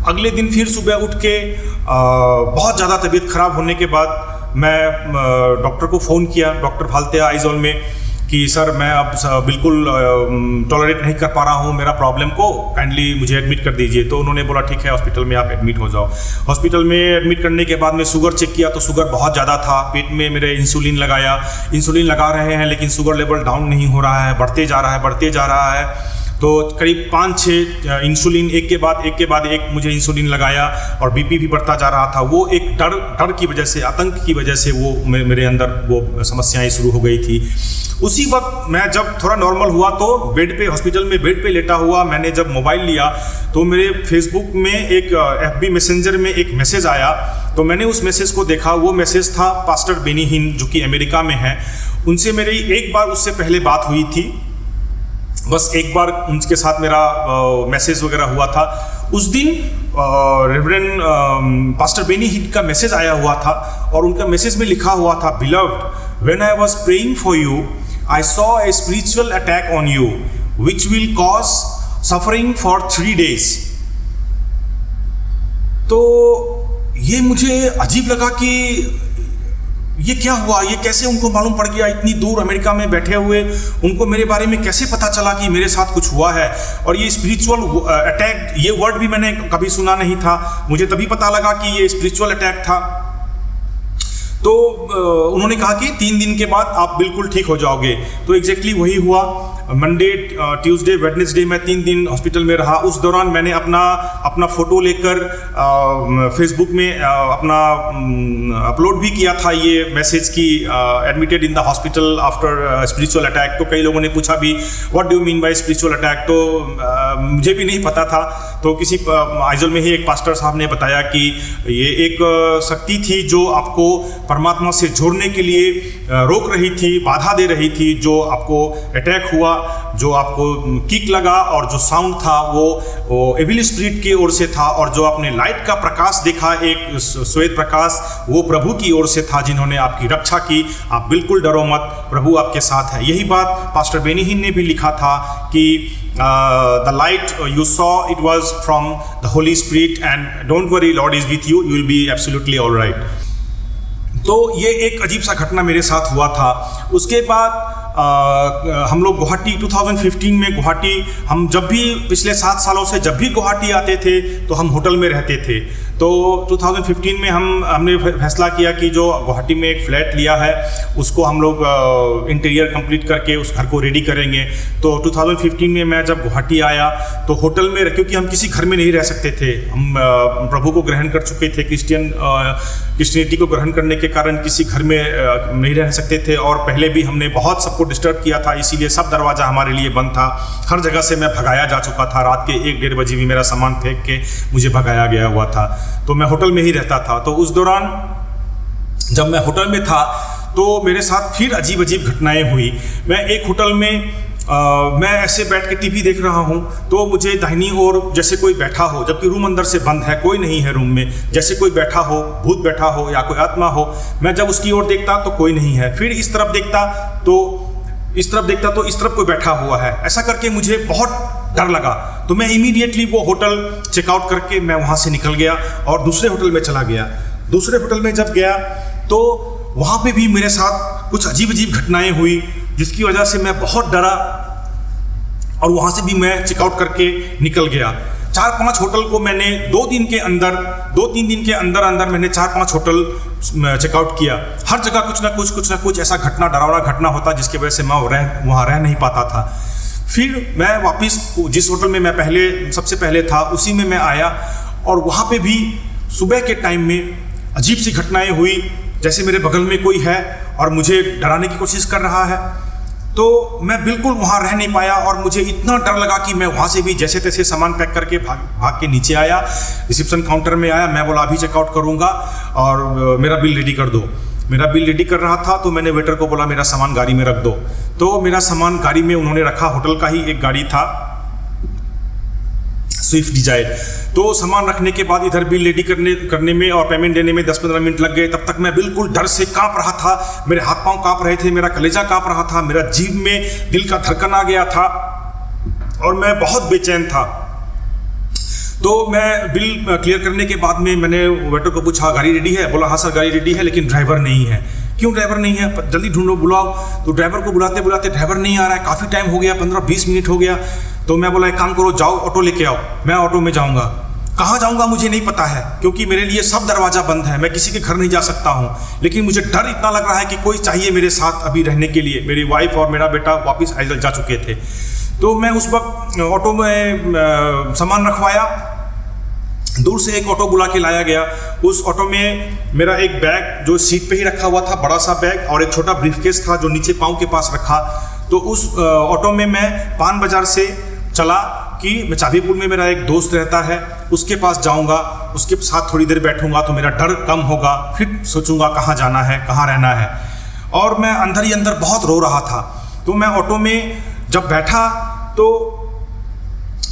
अगले दिन फिर सुबह उठ के बहुत ज़्यादा तबीयत ख़राब होने के बाद मैं डॉक्टर को फ़ोन किया, डॉक्टर भालतिया आइजॉल में, कि सर मैं अब बिल्कुल टॉलरेट नहीं कर पा रहा हूँ मेरा प्रॉब्लम को, काइंडली मुझे एडमिट कर दीजिए। तो उन्होंने बोला ठीक है, हॉस्पिटल में आप एडमिट हो जाओ। हॉस्पिटल में एडमिट करने के बाद मैं शुगर चेक किया तो शुगर बहुत ज़्यादा था। पेट में मेरे इंसुलिन लगाया, इंसुलिन लगा रहे हैं, लेकिन शुगर लेवल डाउन नहीं हो रहा है, बढ़ते जा रहा है। तो करीब 5-6 इंसुलिन एक के बाद एक मुझे इंसुलिन लगाया, और बीपी भी बढ़ता जा रहा था। वो एक डर की वजह से, आतंक की वजह से वो मेरे अंदर वो समस्याएं शुरू हो गई थी। उसी वक्त मैं जब थोड़ा नॉर्मल हुआ तो हॉस्पिटल में बेड पे लेटा हुआ मैंने जब मोबाइल लिया तो मेरे फेसबुक में एक FB मैसेंजर में एक मैसेज आया। तो मैंने उस मैसेज को देखा। वो मैसेज था पास्टर बेनी हिन, जो कि अमेरिका में है। उनसे मेरी एक बार उससे पहले बात हुई थी, बस एक बार उनके साथ मेरा मैसेज वगैरह हुआ था। उस दिन रेवरेंड पास्टर बेनी हिन का मैसेज आया हुआ था, और उनका मैसेज में लिखा हुआ था, beloved, when I was praying for you I saw a spiritual attack on you which will cause suffering for 3 days। तो ये मुझे अजीब लगा कि ये क्या हुआ, ये कैसे उनको मालूम पड़ गया, इतनी दूर अमेरिका में बैठे हुए उनको मेरे बारे में कैसे पता चला कि मेरे साथ कुछ हुआ है। और ये स्पिरिचुअल अटैक, ये वर्ड भी मैंने कभी सुना नहीं था। मुझे तभी पता लगा कि ये स्पिरिचुअल अटैक था। तो उन्होंने कहा कि 3 दिन के बाद आप बिल्कुल ठीक हो जाओगे। तो एग्जैक्टली वही हुआ। मंडे, ट्यूसडे, वेडनेसडे मैं 3 दिन हॉस्पिटल में रहा। उस दौरान मैंने अपना फ़ोटो लेकर फेसबुक में अपना अपलोड भी किया था ये मैसेज की, admitted in the hospital after spiritual attack. तो कई लोगों ने पूछा भी, what do you mean by spiritual attack. तो मुझे भी नहीं पता था। तो किसी आइजॉल में ही एक पास्टर साहब ने बताया कि ये एक शक्ति थी जो आपको परमात्मा से जोड़ने के लिए रोक रही थी, बाधा दे रही थी। जो आपको अटैक हुआ, जो आपको किक लगा और जो साउंड था वो एविल स्पिरिट की ओर से था, और जो आपने लाइट का प्रकाश देखा, एक श्वेत प्रकाश, वो प्रभु की ओर से था, जिन्होंने आपकी रक्षा की। आप बिल्कुल डरो मत, प्रभु आपके साथ है। यही बात पास्टर बेनी हिन ने भी लिखा था कि the light you saw, it was from the Holy Spirit, and don't worry, Lord is with you, you will be absolutely all right। तो ये एक अजीब सा घटना मेरे साथ हुआ था। उसके बाद हम लोग गुवाहाटी 2015 में गुवाहाटी, हम जब भी पिछले 7 सालों से जब भी गुवाहाटी आते थे तो हम होटल में रहते थे। तो 2015 में हमने फैसला किया कि जो गुवाहाटी में एक फ्लैट लिया है उसको हम लोग इंटीरियर कंप्लीट करके उस घर को रेडी करेंगे। तो 2015 में मैं जब गुवाहाटी आया तो होटल में, क्योंकि हम किसी घर में नहीं रह सकते थे, हम प्रभु को ग्रहण कर चुके थे, क्रिश्चियनिटी को ग्रहण करने के कारण किसी घर में नहीं रह सकते थे, और पहले भी हमने बहुत सबको डिस्टर्ब किया था, इसीलिए सब दरवाज़ा हमारे लिए बंद था। हर जगह से मैं भगाया जा चुका था, रात के 1-1:30 बजे भी मेरा सामान फेंक के मुझे भगाया गया हुआ था। तो मैं होटल में ही रहता था। तो उस दौरान जब मैं होटल में था तो मेरे साथ फिर अजीब अजीब घटनाएं हुई। मैं एक होटल में मैं ऐसे बैठ के टीवी देख रहा हूँ तो मुझे दाहिनी ओर जैसे कोई बैठा हो, जबकि रूम अंदर से बंद है, कोई नहीं है रूम में, जैसे कोई बैठा हो, भूत बैठा हो या कोई आत्मा हो। मैं जब उसकी ओर देखता तो कोई नहीं है, फिर इस तरफ देखता तो इस तरफ कोई बैठा हुआ है। ऐसा करके मुझे बहुत डर लगा। तो मैं इमीडिएटली वो होटल चेकआउट करके मैं वहाँ से निकल गया और दूसरे होटल में चला गया। दूसरे होटल में जब गया तो वहाँ पे भी मेरे साथ कुछ अजीब अजीब घटनाएं हुई, जिसकी वजह से मैं बहुत डरा और वहाँ से भी मैं चेकआउट करके निकल गया। 4-5 होटल को मैंने 2-3 दिन के अंदर मैंने 4-5 होटल चेकआउट किया। हर जगह कुछ ना कुछ ऐसा डरावना घटना होता जिसकी वजह से मैं वहाँ रह नहीं पाता था। फिर मैं वापस जिस होटल में मैं सबसे पहले था उसी में मैं आया, और वहाँ पे भी सुबह के टाइम में अजीब सी घटनाएं हुई, जैसे मेरे बगल में कोई है और मुझे डराने की कोशिश कर रहा है। तो मैं बिल्कुल वहाँ रह नहीं पाया और मुझे इतना डर लगा कि मैं वहाँ से भी जैसे तैसे सामान पैक करके भाग के नीचे आया, रिसेप्शन काउंटर में आया। मैं बोला अभी चेकआउट करूँगा और मेरा बिल रेडी कर दो। मेरा बिल रेडी कर रहा था तो मैंने वेटर को बोला मेरा सामान गाड़ी में रख दो। तो मेरा सामान गाड़ी में उन्होंने रखा, होटल का ही एक गाड़ी था, स्विफ्ट डिजायर। तो सामान रखने के बाद इधर बिल रेडी करने में और पेमेंट देने में 10-15 मिनट लग गए। तब तक मैं बिल्कुल डर से कांप रहा था, मेरे हाथ पांव कांप रहे थे, मेरा कलेजा कांप रहा था, मेरा जीभ में दिल का धड़कन आ गया था और मैं बहुत बेचैन था। तो मैं बिल क्लियर करने के बाद में मैंने वेटर को पूछा गाड़ी रेडी है? बोला हाँ सर गाड़ी रेडी है, लेकिन ड्राइवर नहीं है। क्यों ड्राइवर नहीं है? जल्दी ढूंढो, बुलाओ। तो ड्राइवर को बुलाते बुलाते ड्राइवर नहीं आ रहा है, काफ़ी टाइम हो गया, 15-20 मिनट हो गया। तो मैं बोला एक काम करो, जाओ ऑटो लेके आओ। मैं ऑटो में जाऊँगा। कहाँ जाऊँगा मुझे नहीं पता है, क्योंकि मेरे लिए सब दरवाज़ा बंद है, मैं किसी के घर नहीं जा सकता हूँ। लेकिन मुझे डर इतना लग रहा है कि कोई चाहिए मेरे साथ अभी रहने के लिए। मेरी वाइफ और मेरा बेटा वापस आइजल जा चुके थे। तो मैं उस वक्त ऑटो में सामान रखवाया, दूर से एक ऑटो बुला के लाया गया। उस ऑटो में मेरा एक बैग जो सीट पे ही रखा हुआ था, बड़ा सा बैग, और एक छोटा ब्रीफकेस था जो नीचे पाँव के पास रखा। तो उस ऑटो में मैं पान बाजार से चला कि मैं चाबीपुर में मेरा एक दोस्त रहता है, उसके पास जाऊंगा, उसके साथ थोड़ी देर बैठूंगा तो मेरा डर कम होगा, फिर सोचूंगा कहाँ जाना है, कहाँ रहना है। और मैं अंदर ही अंदर बहुत रो रहा था। तो मैं ऑटो में जब बैठा तो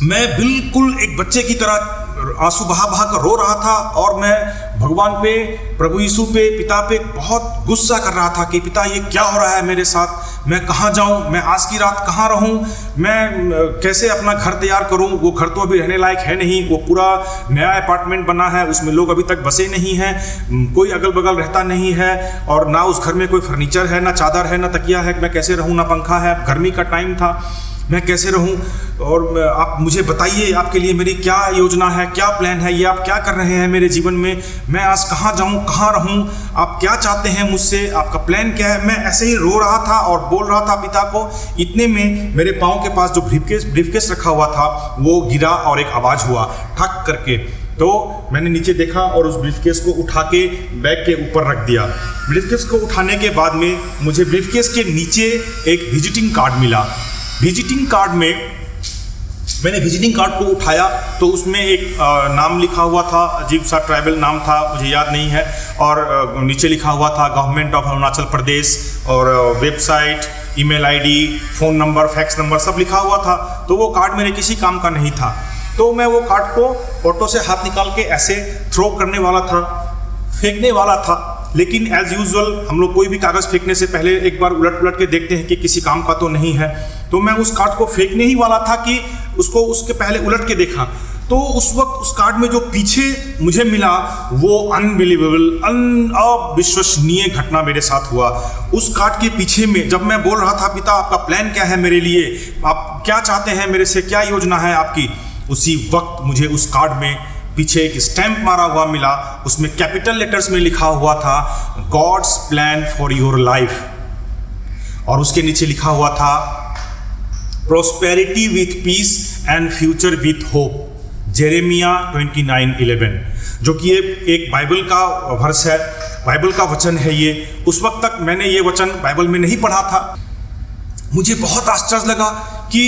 मैं बिल्कुल एक बच्चे की तरह आंसू बहा कर रो रहा था और मैं भगवान पे, प्रभु यीशु पे, पिता पे बहुत गुस्सा कर रहा था कि पिता ये क्या हो रहा है मेरे साथ, मैं कहाँ जाऊँ, मैं आज की रात कहाँ रहूँ, मैं कैसे अपना घर तैयार करूँ। वो घर तो अभी रहने लायक है नहीं, वो पूरा नया अपार्टमेंट बना है, उसमें लोग अभी तक बसे नहीं हैं, कोई अगल बगल रहता नहीं है, और ना उस घर में कोई फर्नीचर है, ना चादर है, ना तकिया है। मैं कैसे रहूँ, ना पंखा है, गर्मी का टाइम था, मैं कैसे रहूं। और आप मुझे बताइए आपके लिए मेरी क्या योजना है, क्या प्लान है, ये आप क्या कर रहे हैं मेरे जीवन में, मैं आज कहाँ जाऊं, कहाँ रहूं, आप क्या चाहते हैं मुझसे, आपका प्लान क्या है। मैं ऐसे ही रो रहा था और बोल रहा था पिता को। इतने में मेरे पाँव के पास जो ब्रीफकेस रखा हुआ था वो गिरा और एक आवाज़ हुआ ठक करके। तो मैंने नीचे देखा और उस ब्रीफकेस को उठा के बैग के ऊपर रख दिया। ब्रीफकेस को उठाने के बाद में मुझे ब्रीफकेस के नीचे एक विजिटिंग कार्ड मिला। विजिटिंग कार्ड में मैंने विजिटिंग कार्ड को उठाया तो उसमें एक नाम लिखा हुआ था, अजीब सा ट्राइबल नाम था, मुझे याद नहीं है, और नीचे लिखा हुआ था गवर्नमेंट ऑफ अरुणाचल प्रदेश, और website, email ID, phone number, fax number सब लिखा हुआ था। तो वो कार्ड मेरे किसी काम का नहीं था। तो मैं वो कार्ड को ऑटो से हाथ निकाल के ऐसे थ्रो करने वाला था, फेंकने वाला था। लेकिन एज यूजुअल हम लोग कोई भी कागज़ फेंकने से पहले एक बार उलट के देखते हैं कि किसी काम का तो नहीं है। तो मैं उस कार्ड को फेंकने ही वाला था कि उसके पहले उलट के देखा तो उस वक्त उस कार्ड में जो पीछे मुझे मिला वो अनबिलीवेबल, अविश्वसनीय घटना मेरे साथ हुआ। उस कार्ड के पीछे में जब मैं बोल रहा था, पिता आपका प्लान क्या है मेरे लिए, आप क्या चाहते हैं मेरे से, क्या योजना है आपकी, उसी वक्त मुझे उस कार्ड में पीछे एक स्टैंप मारा हुआ मिला। उसमें कैपिटल लेटर्स में लिखा हुआ था God's plan for your life, और उसके नीचे लिखा हुआ था prosperity with peace and future with hope, Jeremiah 29:11, जो कि एक बाइबल का वर्स है, बाइबल का वचन है ये। उस वक्त तक मैंने ये वचन बाइबल में नहीं पढ़ा था। मुझे बहुत आश्चर्य लगा कि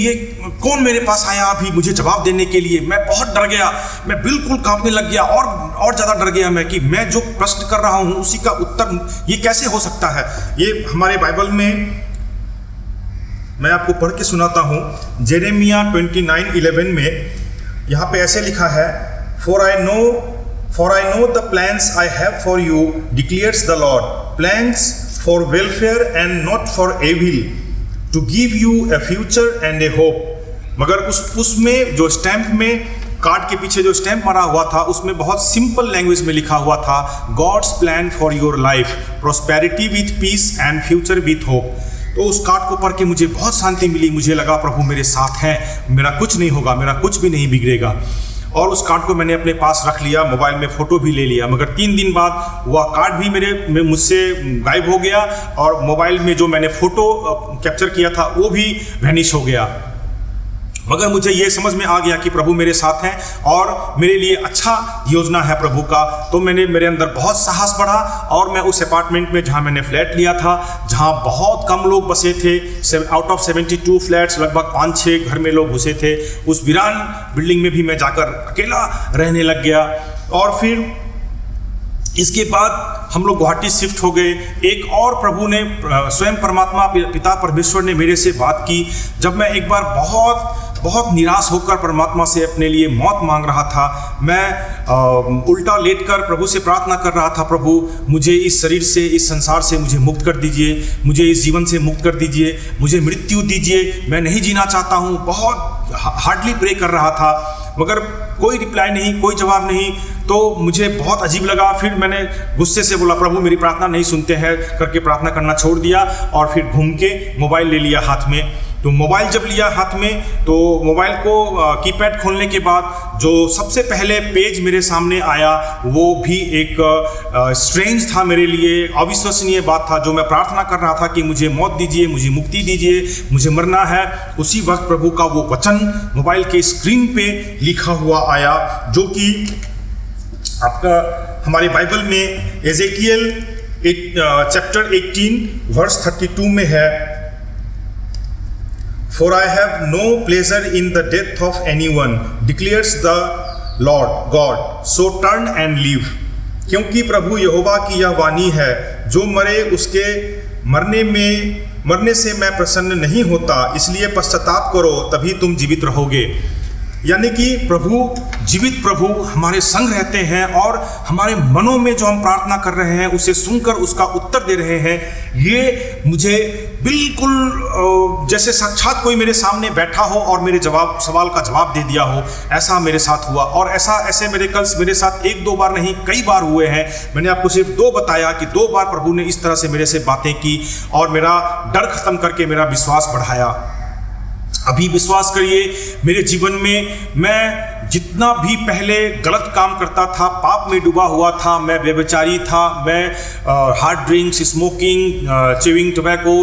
ये कौन मेरे पास आया अभी मुझे जवाब देने के लिए। मैं बहुत डर गया, मैं बिल्कुल कांपने लग गया, और ज़्यादा डर गया मैं कि मैं जो प्रश्न कर रहा हूँ उसी का उत्तर ये कैसे हो सकता है। ये हमारे बाइबल में मैं आपको पढ़ के सुनाता हूँ। जेरेमिया 29:11 में यहाँ पे ऐसे लिखा है, For I know the plans I have for you, declares the Lord, plans for welfare and not for evil, to give you a future and a hope। मगर उसमें जो स्टैंप में, कार्ड के पीछे जो स्टैंप मारा हुआ था, उसमें बहुत सिंपल लैंग्वेज में लिखा हुआ था God's plan for your life, prosperity with peace and future with hope. तो उस कार्ड को पढ़ के मुझे बहुत शांति मिली। मुझे लगा प्रभु मेरे साथ हैं, मेरा कुछ नहीं होगा, मेरा कुछ भी नहीं बिगड़ेगा। और उस कार्ड को मैंने अपने पास रख लिया, मोबाइल में फ़ोटो भी ले लिया। मगर 3 दिन बाद वह कार्ड भी मुझसे गायब हो गया, और मोबाइल में जो मैंने फ़ोटो कैप्चर किया था वो भी वैनिश हो गया। मगर मुझे ये समझ में आ गया कि प्रभु मेरे साथ हैं और मेरे लिए अच्छा योजना है प्रभु का। तो मेरे अंदर बहुत साहस बढ़ा, और मैं उस अपार्टमेंट में जहाँ मैंने फ्लैट लिया था, जहाँ बहुत कम लोग बसे थे, आउट ऑफ 72 फ्लैट्स लगभग 5-6 घर में लोग घुसे थे, उस वीरान बिल्डिंग में भी मैं जाकर अकेला रहने लग गया। और फिर इसके बाद हम लोग गुवाहाटी शिफ्ट हो गए। एक और प्रभु ने, स्वयं परमात्मा पिता परमेश्वर ने मेरे से बात की। जब मैं एक बार बहुत निराश होकर परमात्मा से अपने लिए मौत मांग रहा था, मैं उल्टा लेटकर प्रभु से प्रार्थना कर रहा था, प्रभु मुझे इस शरीर से, इस संसार से मुझे मुक्त कर दीजिए, मुझे इस जीवन से मुक्त कर दीजिए, मुझे मृत्यु दीजिए, मैं नहीं जीना चाहता हूँ। बहुत हार्डली प्रे कर रहा था, मगर कोई रिप्लाई नहीं, कोई जवाब नहीं। तो मुझे बहुत अजीब लगा। फिर मैंने गुस्से से बोला, प्रभु मेरी प्रार्थना नहीं सुनते हैं करके प्रार्थना करना छोड़ दिया, और फिर घूम के मोबाइल ले लिया हाथ में। तो मोबाइल जब लिया हाथ में, तो मोबाइल को कीपैड खोलने के बाद जो सबसे पहले पेज मेरे सामने आया वो भी एक स्ट्रेंज था मेरे लिए, अविश्वसनीय बात था। जो मैं प्रार्थना कर रहा था कि मुझे मौत दीजिए, मुझे मुक्ति दीजिए, मुझे मरना है, उसी वक्त प्रभु का वो वचन मोबाइल के स्क्रीन पे लिखा हुआ आया, जो कि आपका हमारे बाइबल में एजेकियल चैप्टर 18 वर्स 32 में है, For I have no pleasure in the death of anyone, declares the Lord God, so turn and live। क्योंकि प्रभु यहोवा की यह वाणी है, जो मरे उसके मरने से मैं प्रसन्न नहीं होता, इसलिए पश्चाताप करो, तभी तुम जीवित रहोगे। यानी कि जीवित प्रभु हमारे संग रहते हैं, और हमारे मनों में जो हम प्रार्थना कर रहे हैं उसे सुनकर उसका उत्तर दे रहे हैं। ये मुझे बिल्कुल जैसे साक्षात कोई मेरे सामने बैठा हो और मेरे सवाल का जवाब दे दिया हो, ऐसा मेरे साथ हुआ। और ऐसे मिरेकल्स मेरे साथ 1-2 बार नहीं, कई बार हुए हैं। मैंने आपको सिर्फ 2 बताया कि 2 बार प्रभु ने इस तरह से मेरे से बातें की और मेरा डर खत्म करके मेरा विश्वास बढ़ाया। अभी विश्वास करिए, मेरे जीवन में मैं जितना भी पहले गलत काम करता था, पाप में डूबा हुआ था, मैं व्यभिचारी था, मैं hard drinks, smoking, chewing tobacco,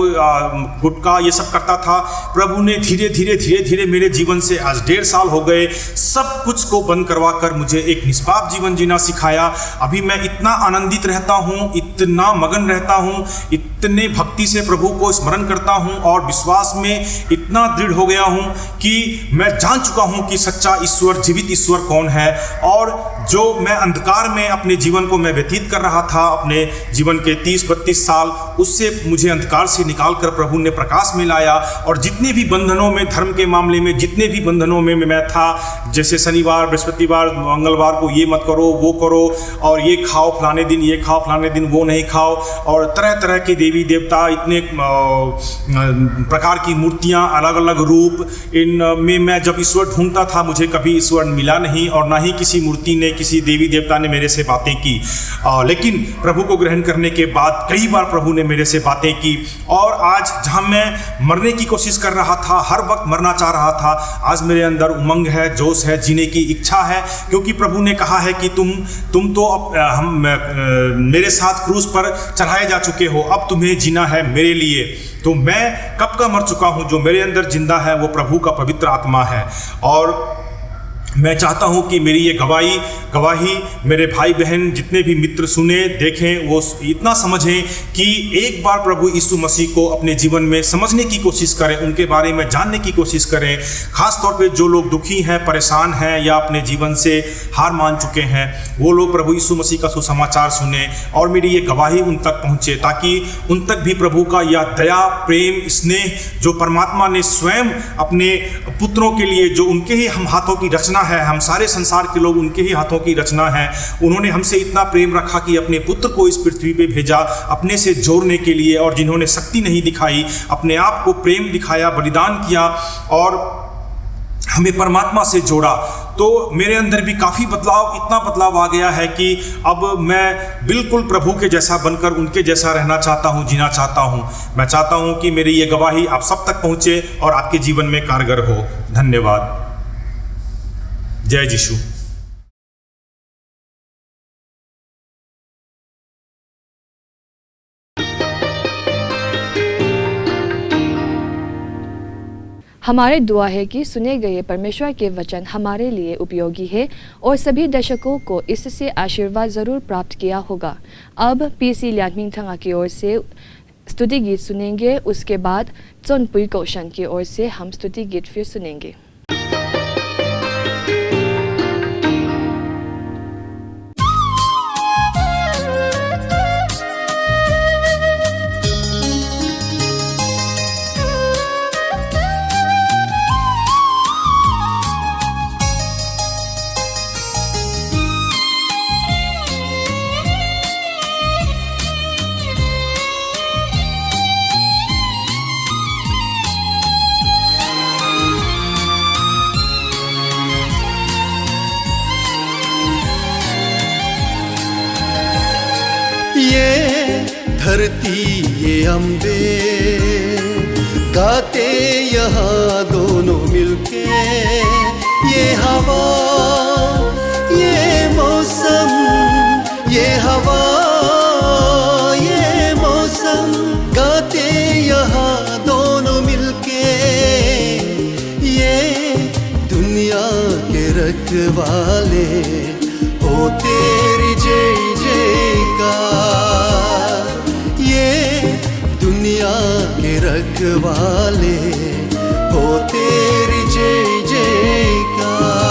gutkha, ये सब करता था। प्रभु ने धीरे धीरे मेरे जीवन से, आज 1.5 साल हो गए, सब कुछ को बंद करवा कर मुझे एक निष्पाप जीवन जीना सिखाया। अभी मैं इतना आनंदित रहता हूँ, इतना मगन रहता हूँ, इतने भक्ति से प्रभु को स्मरण करता हूँ और विश्वास में इतना दृढ़ हो गया हूँ कि मैं जान चुका हूँ कि सच्चा ईश्वर, जीवित ईश्वर कौन है। और जो मैं अंधकार में अपने जीवन को मैं व्यतीत कर रहा था, अपने जीवन के 30-32 साल, उससे मुझे अंधकार से निकाल कर प्रभु ने प्रकाश में लाया। और जितने भी बंधनों में, धर्म के मामले में जितने भी बंधनों में मैं था, जैसे शनिवार, बृहस्पतिवार, मंगलवार को ये मत करो, वो करो, और ये खाओ फलाने दिन, ये खाओ फलाने दिन, वो नहीं खाओ, और तरह तरह के देवी देवता, इतने प्रकार की मूर्तियाँ, अलग अलग रूप, इन में मैं जब ईश्वर ढूंढता था, मुझे कभी ईश्वर मिला नहीं, और ना ही किसी मूर्ति ने, किसी देवी देवता ने मेरे से बातें की। लेकिन प्रभु को ग्रहण करने के बाद कई बार प्रभु ने मेरे से बातें की। और आज जहाँ मैं मरने की कोशिश कर रहा था, हर वक्त मरना चाह रहा था, आज मेरे अंदर उमंग है, जोश है, जीने की इच्छा है, क्योंकि प्रभु ने कहा है कि तुम तो मेरे साथ क्रूस पर चढ़ाए जा चुके हो, अब तुम्हें जीना है मेरे लिए। तो मैं कब का मर चुका हूँ, जो मेरे अंदर जिंदा है वो प्रभु का पवित्र आत्मा है। और मैं चाहता हूं कि मेरी ये गवाही मेरे भाई बहन जितने भी मित्र सुने, देखें, वो इतना समझें कि एक बार प्रभु यीशु मसीह को अपने जीवन में समझने की कोशिश करें, उनके बारे में जानने की कोशिश करें। खास तौर पे जो लोग दुखी हैं, परेशान हैं, या अपने जीवन से हार मान चुके हैं, वो लोग प्रभु यीशु मसीह का सुसमाचार सुने और मेरी ये गवाही उन तक पहुँचे, ताकि उन तक भी प्रभु का यह दया, प्रेम, स्नेह जो परमात्मा ने स्वयं अपने पुत्रों के लिए, जो उनके ही हम हाथों की रचना है, हम सारे संसार के लोग उनके ही हाथों की रचना है, उन्होंने हमसे इतना प्रेम रखा कि अपने पुत्र को इस पृथ्वी पे भेजा अपने से जोड़ने के लिए। और जिन्होंने शक्ति नहीं दिखाई, अपने आप को प्रेम दिखाया, बलिदान किया और हमें परमात्मा से जोड़ा। तो मेरे अंदर भी काफ़ी बदलाव, इतना बदलाव आ गया है कि अब मैं बिल्कुल प्रभु के जैसा बनकर उनके जैसा रहना चाहता हूँ, जीना चाहता हूँ। मैं चाहता हूँ कि मेरी ये गवाही आप सब तक पहुँचे और आपके जीवन में कारगर हो। धन्यवाद। जय यीशु। हमारे दुआ है कि सुने गए परमेश्वर के वचन हमारे लिए उपयोगी है और सभी दर्शकों को इससे आशीर्वाद ज़रूर प्राप्त किया होगा। अब पीसी ल्याटमिंग थंगा की ओर से स्तुति गीत सुनेंगे, उसके बाद चोनपुई कौशन की ओर से हम स्तुति गीत फिर सुनेंगे। धरती ये अम्बे गाते यहाँ दोनों मिलके, ये हवा, ये मौसम, ये हवा, ये मौसम गाते यहाँ दोनों मिलके, ये दुनिया के रखवाले हो तेरी जय जयकार, दुनिया के रखवाले हो तेरी जय जयकार।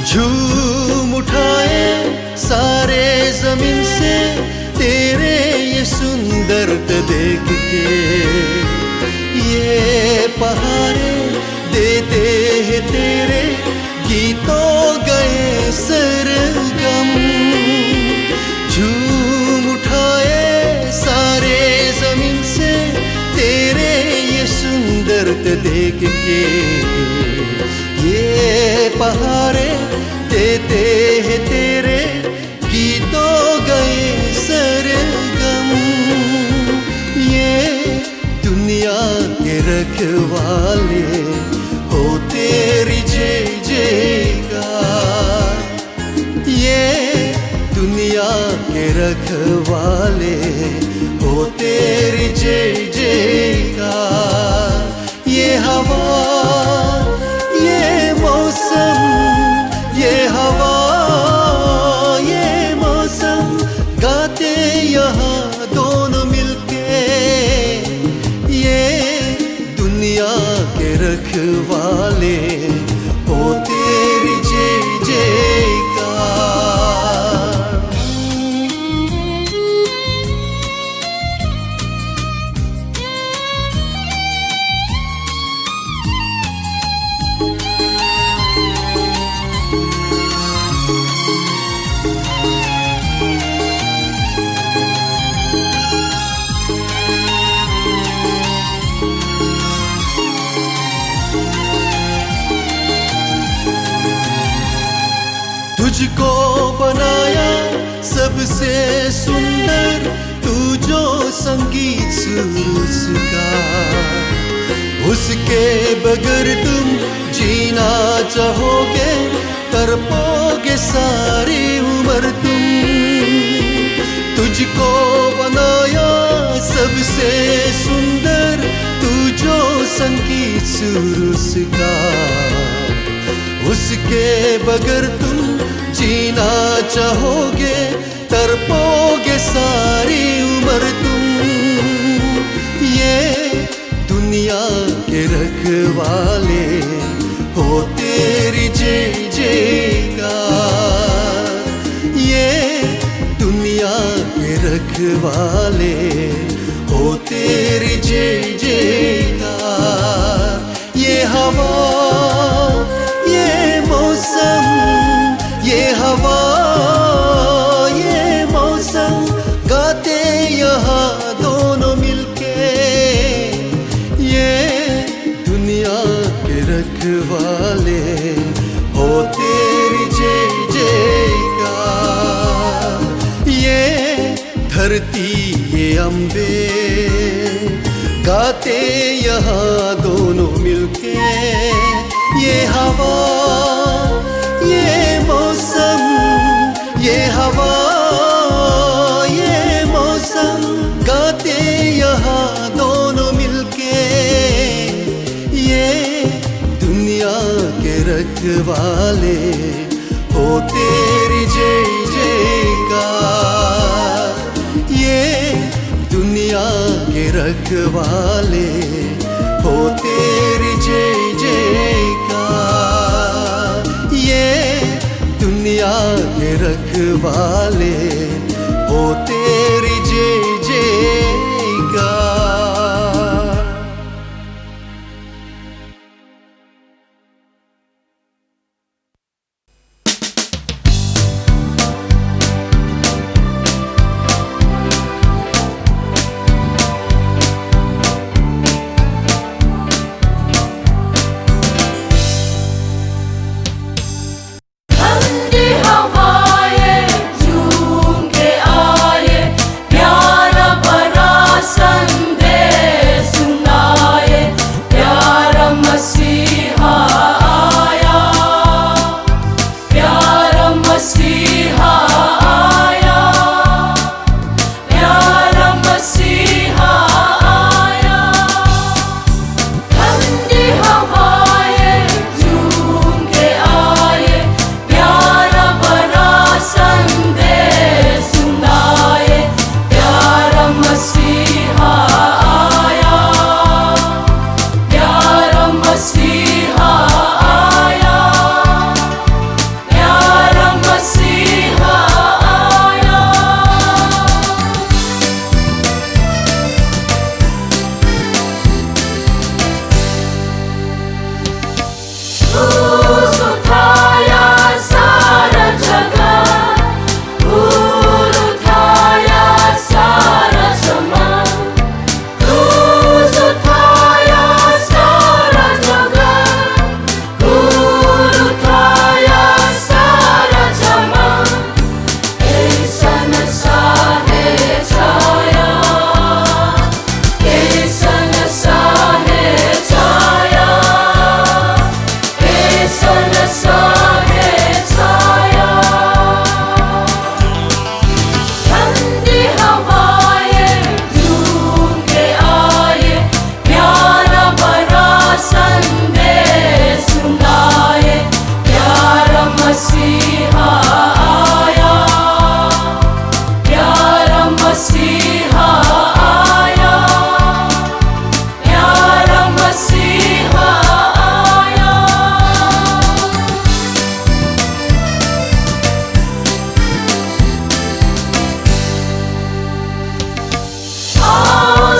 झूम उठाए सारे जमीन से तेरे ये सुंदरता देख के, ये पहाड़े देते हैं तेरे गीतों गए सरगम। झूम उठाए सारे जमीन से तेरे ये सुंदरता देख के, ये पहाड़े देते हैं तेरे गीतों गए सरगम। ये दुनिया के रखवाले हो तेरी जय जयकार, ये दुनिया रखवाले हो तेरी जय जयकार। ये हवा ये मौसम ये हवा ये मौसम गाते यहाँ दोनों मिलके। ये दुनिया के रखवाले हो तेरी जय जयकार। तुझको बनाया सबसे सुंदर, तू जो संगीत सुर उसका। उसके बगैर तुम जीना चाहोगे, तड़पोगे सारी उम्र तुम। तुझको बनाया सबसे सुंदर, तू जो संगीत सुर उसका। उसके बगैर तुम जीना चाहोगे, तड़पोगे सारी उम्र तुम। ये दुनिया के रखवाले हो तेरी जय जयकार। ये दुनिया के रखवाले हो तेरी जय जयकार। ये हवा ये मौसम ये हवा ये मौसम गाते यहाँ दोनों मिलके। ये दुनिया के रखवाले हो तेरी जय जयकार। ये धरती ये अम्बे गाते यहाँ दोनों मिलके। ये हवा ये मौसम ये हवा ये मौसम गाते यहाँ दोनों मिलके। ये दुनिया के रखवाले हो तेरी जय जयकार। ये दुनिया के रखवाले हो तेरी जय जयकार। ये दुनिया के रखवाले हो तेरी जय जयकार। ठंडी हवाएं झूम के आए,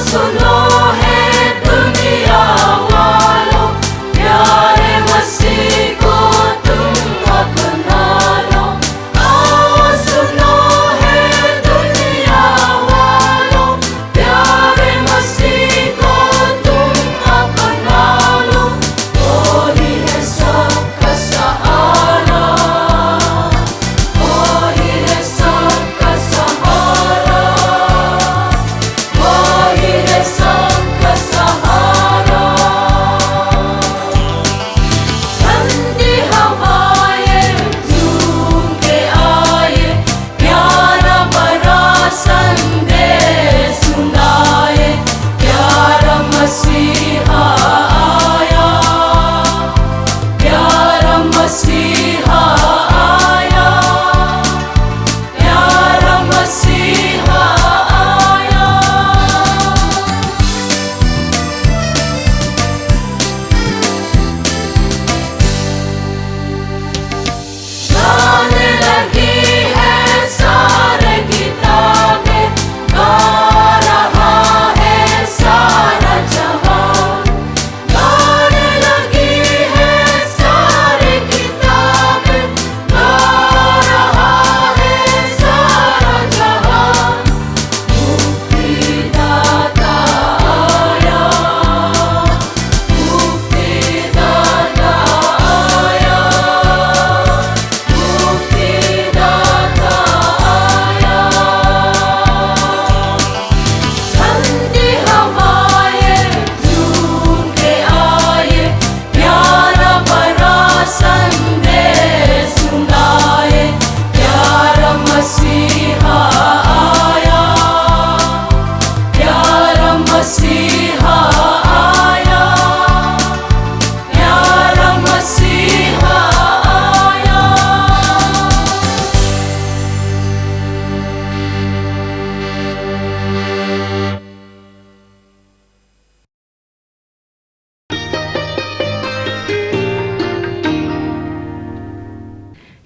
सुनो है दुनिया वालों, प्यारे मसीह को तुम अपना लो। आओ सुनो है दुनिया वालों, प्यारे मसीह को तुम अपना लो। वही है सबका सहारा, वही है सबका सहारा, वही है सबका सहारा। ठंडी हवाएं झूम के आए, प्यारा बड़ा संदेश सुनाए। प्यारा मसीहा आया, प्यारा मसीहा आया, प्यारा मसीहा आया। गाने लगी है सारे किताबें, गा रहा है सारा जहान। गाने लगी है सारे किताबें, गा रहा है सारा जहान। मुक्तिदाता आया, मुक्तिदाता आया, मुक्तिदाता आया। ठंडी हवाएं झूम के आए, प्यारा बड़ा संदेश सुनाए। प्यारा मसीहा आया, प्यारा मसीहा आया, प्यारा मसीहा आया।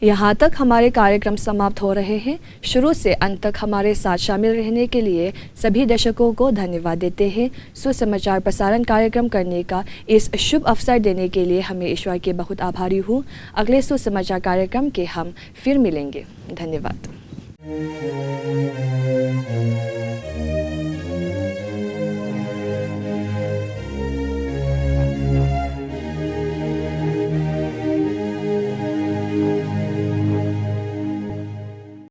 यहाँ तक हमारे कार्यक्रम समाप्त हो रहे हैं। शुरू से अंत तक हमारे साथ शामिल रहने के लिए सभी दर्शकों को धन्यवाद देते हैं। सुसमाचार प्रसारण कार्यक्रम करने का इस शुभ अवसर देने के लिए हमें ईश्वर के बहुत आभारी हूँ। अगले सुसमाचार कार्यक्रम के हम फिर मिलेंगे। धन्यवाद।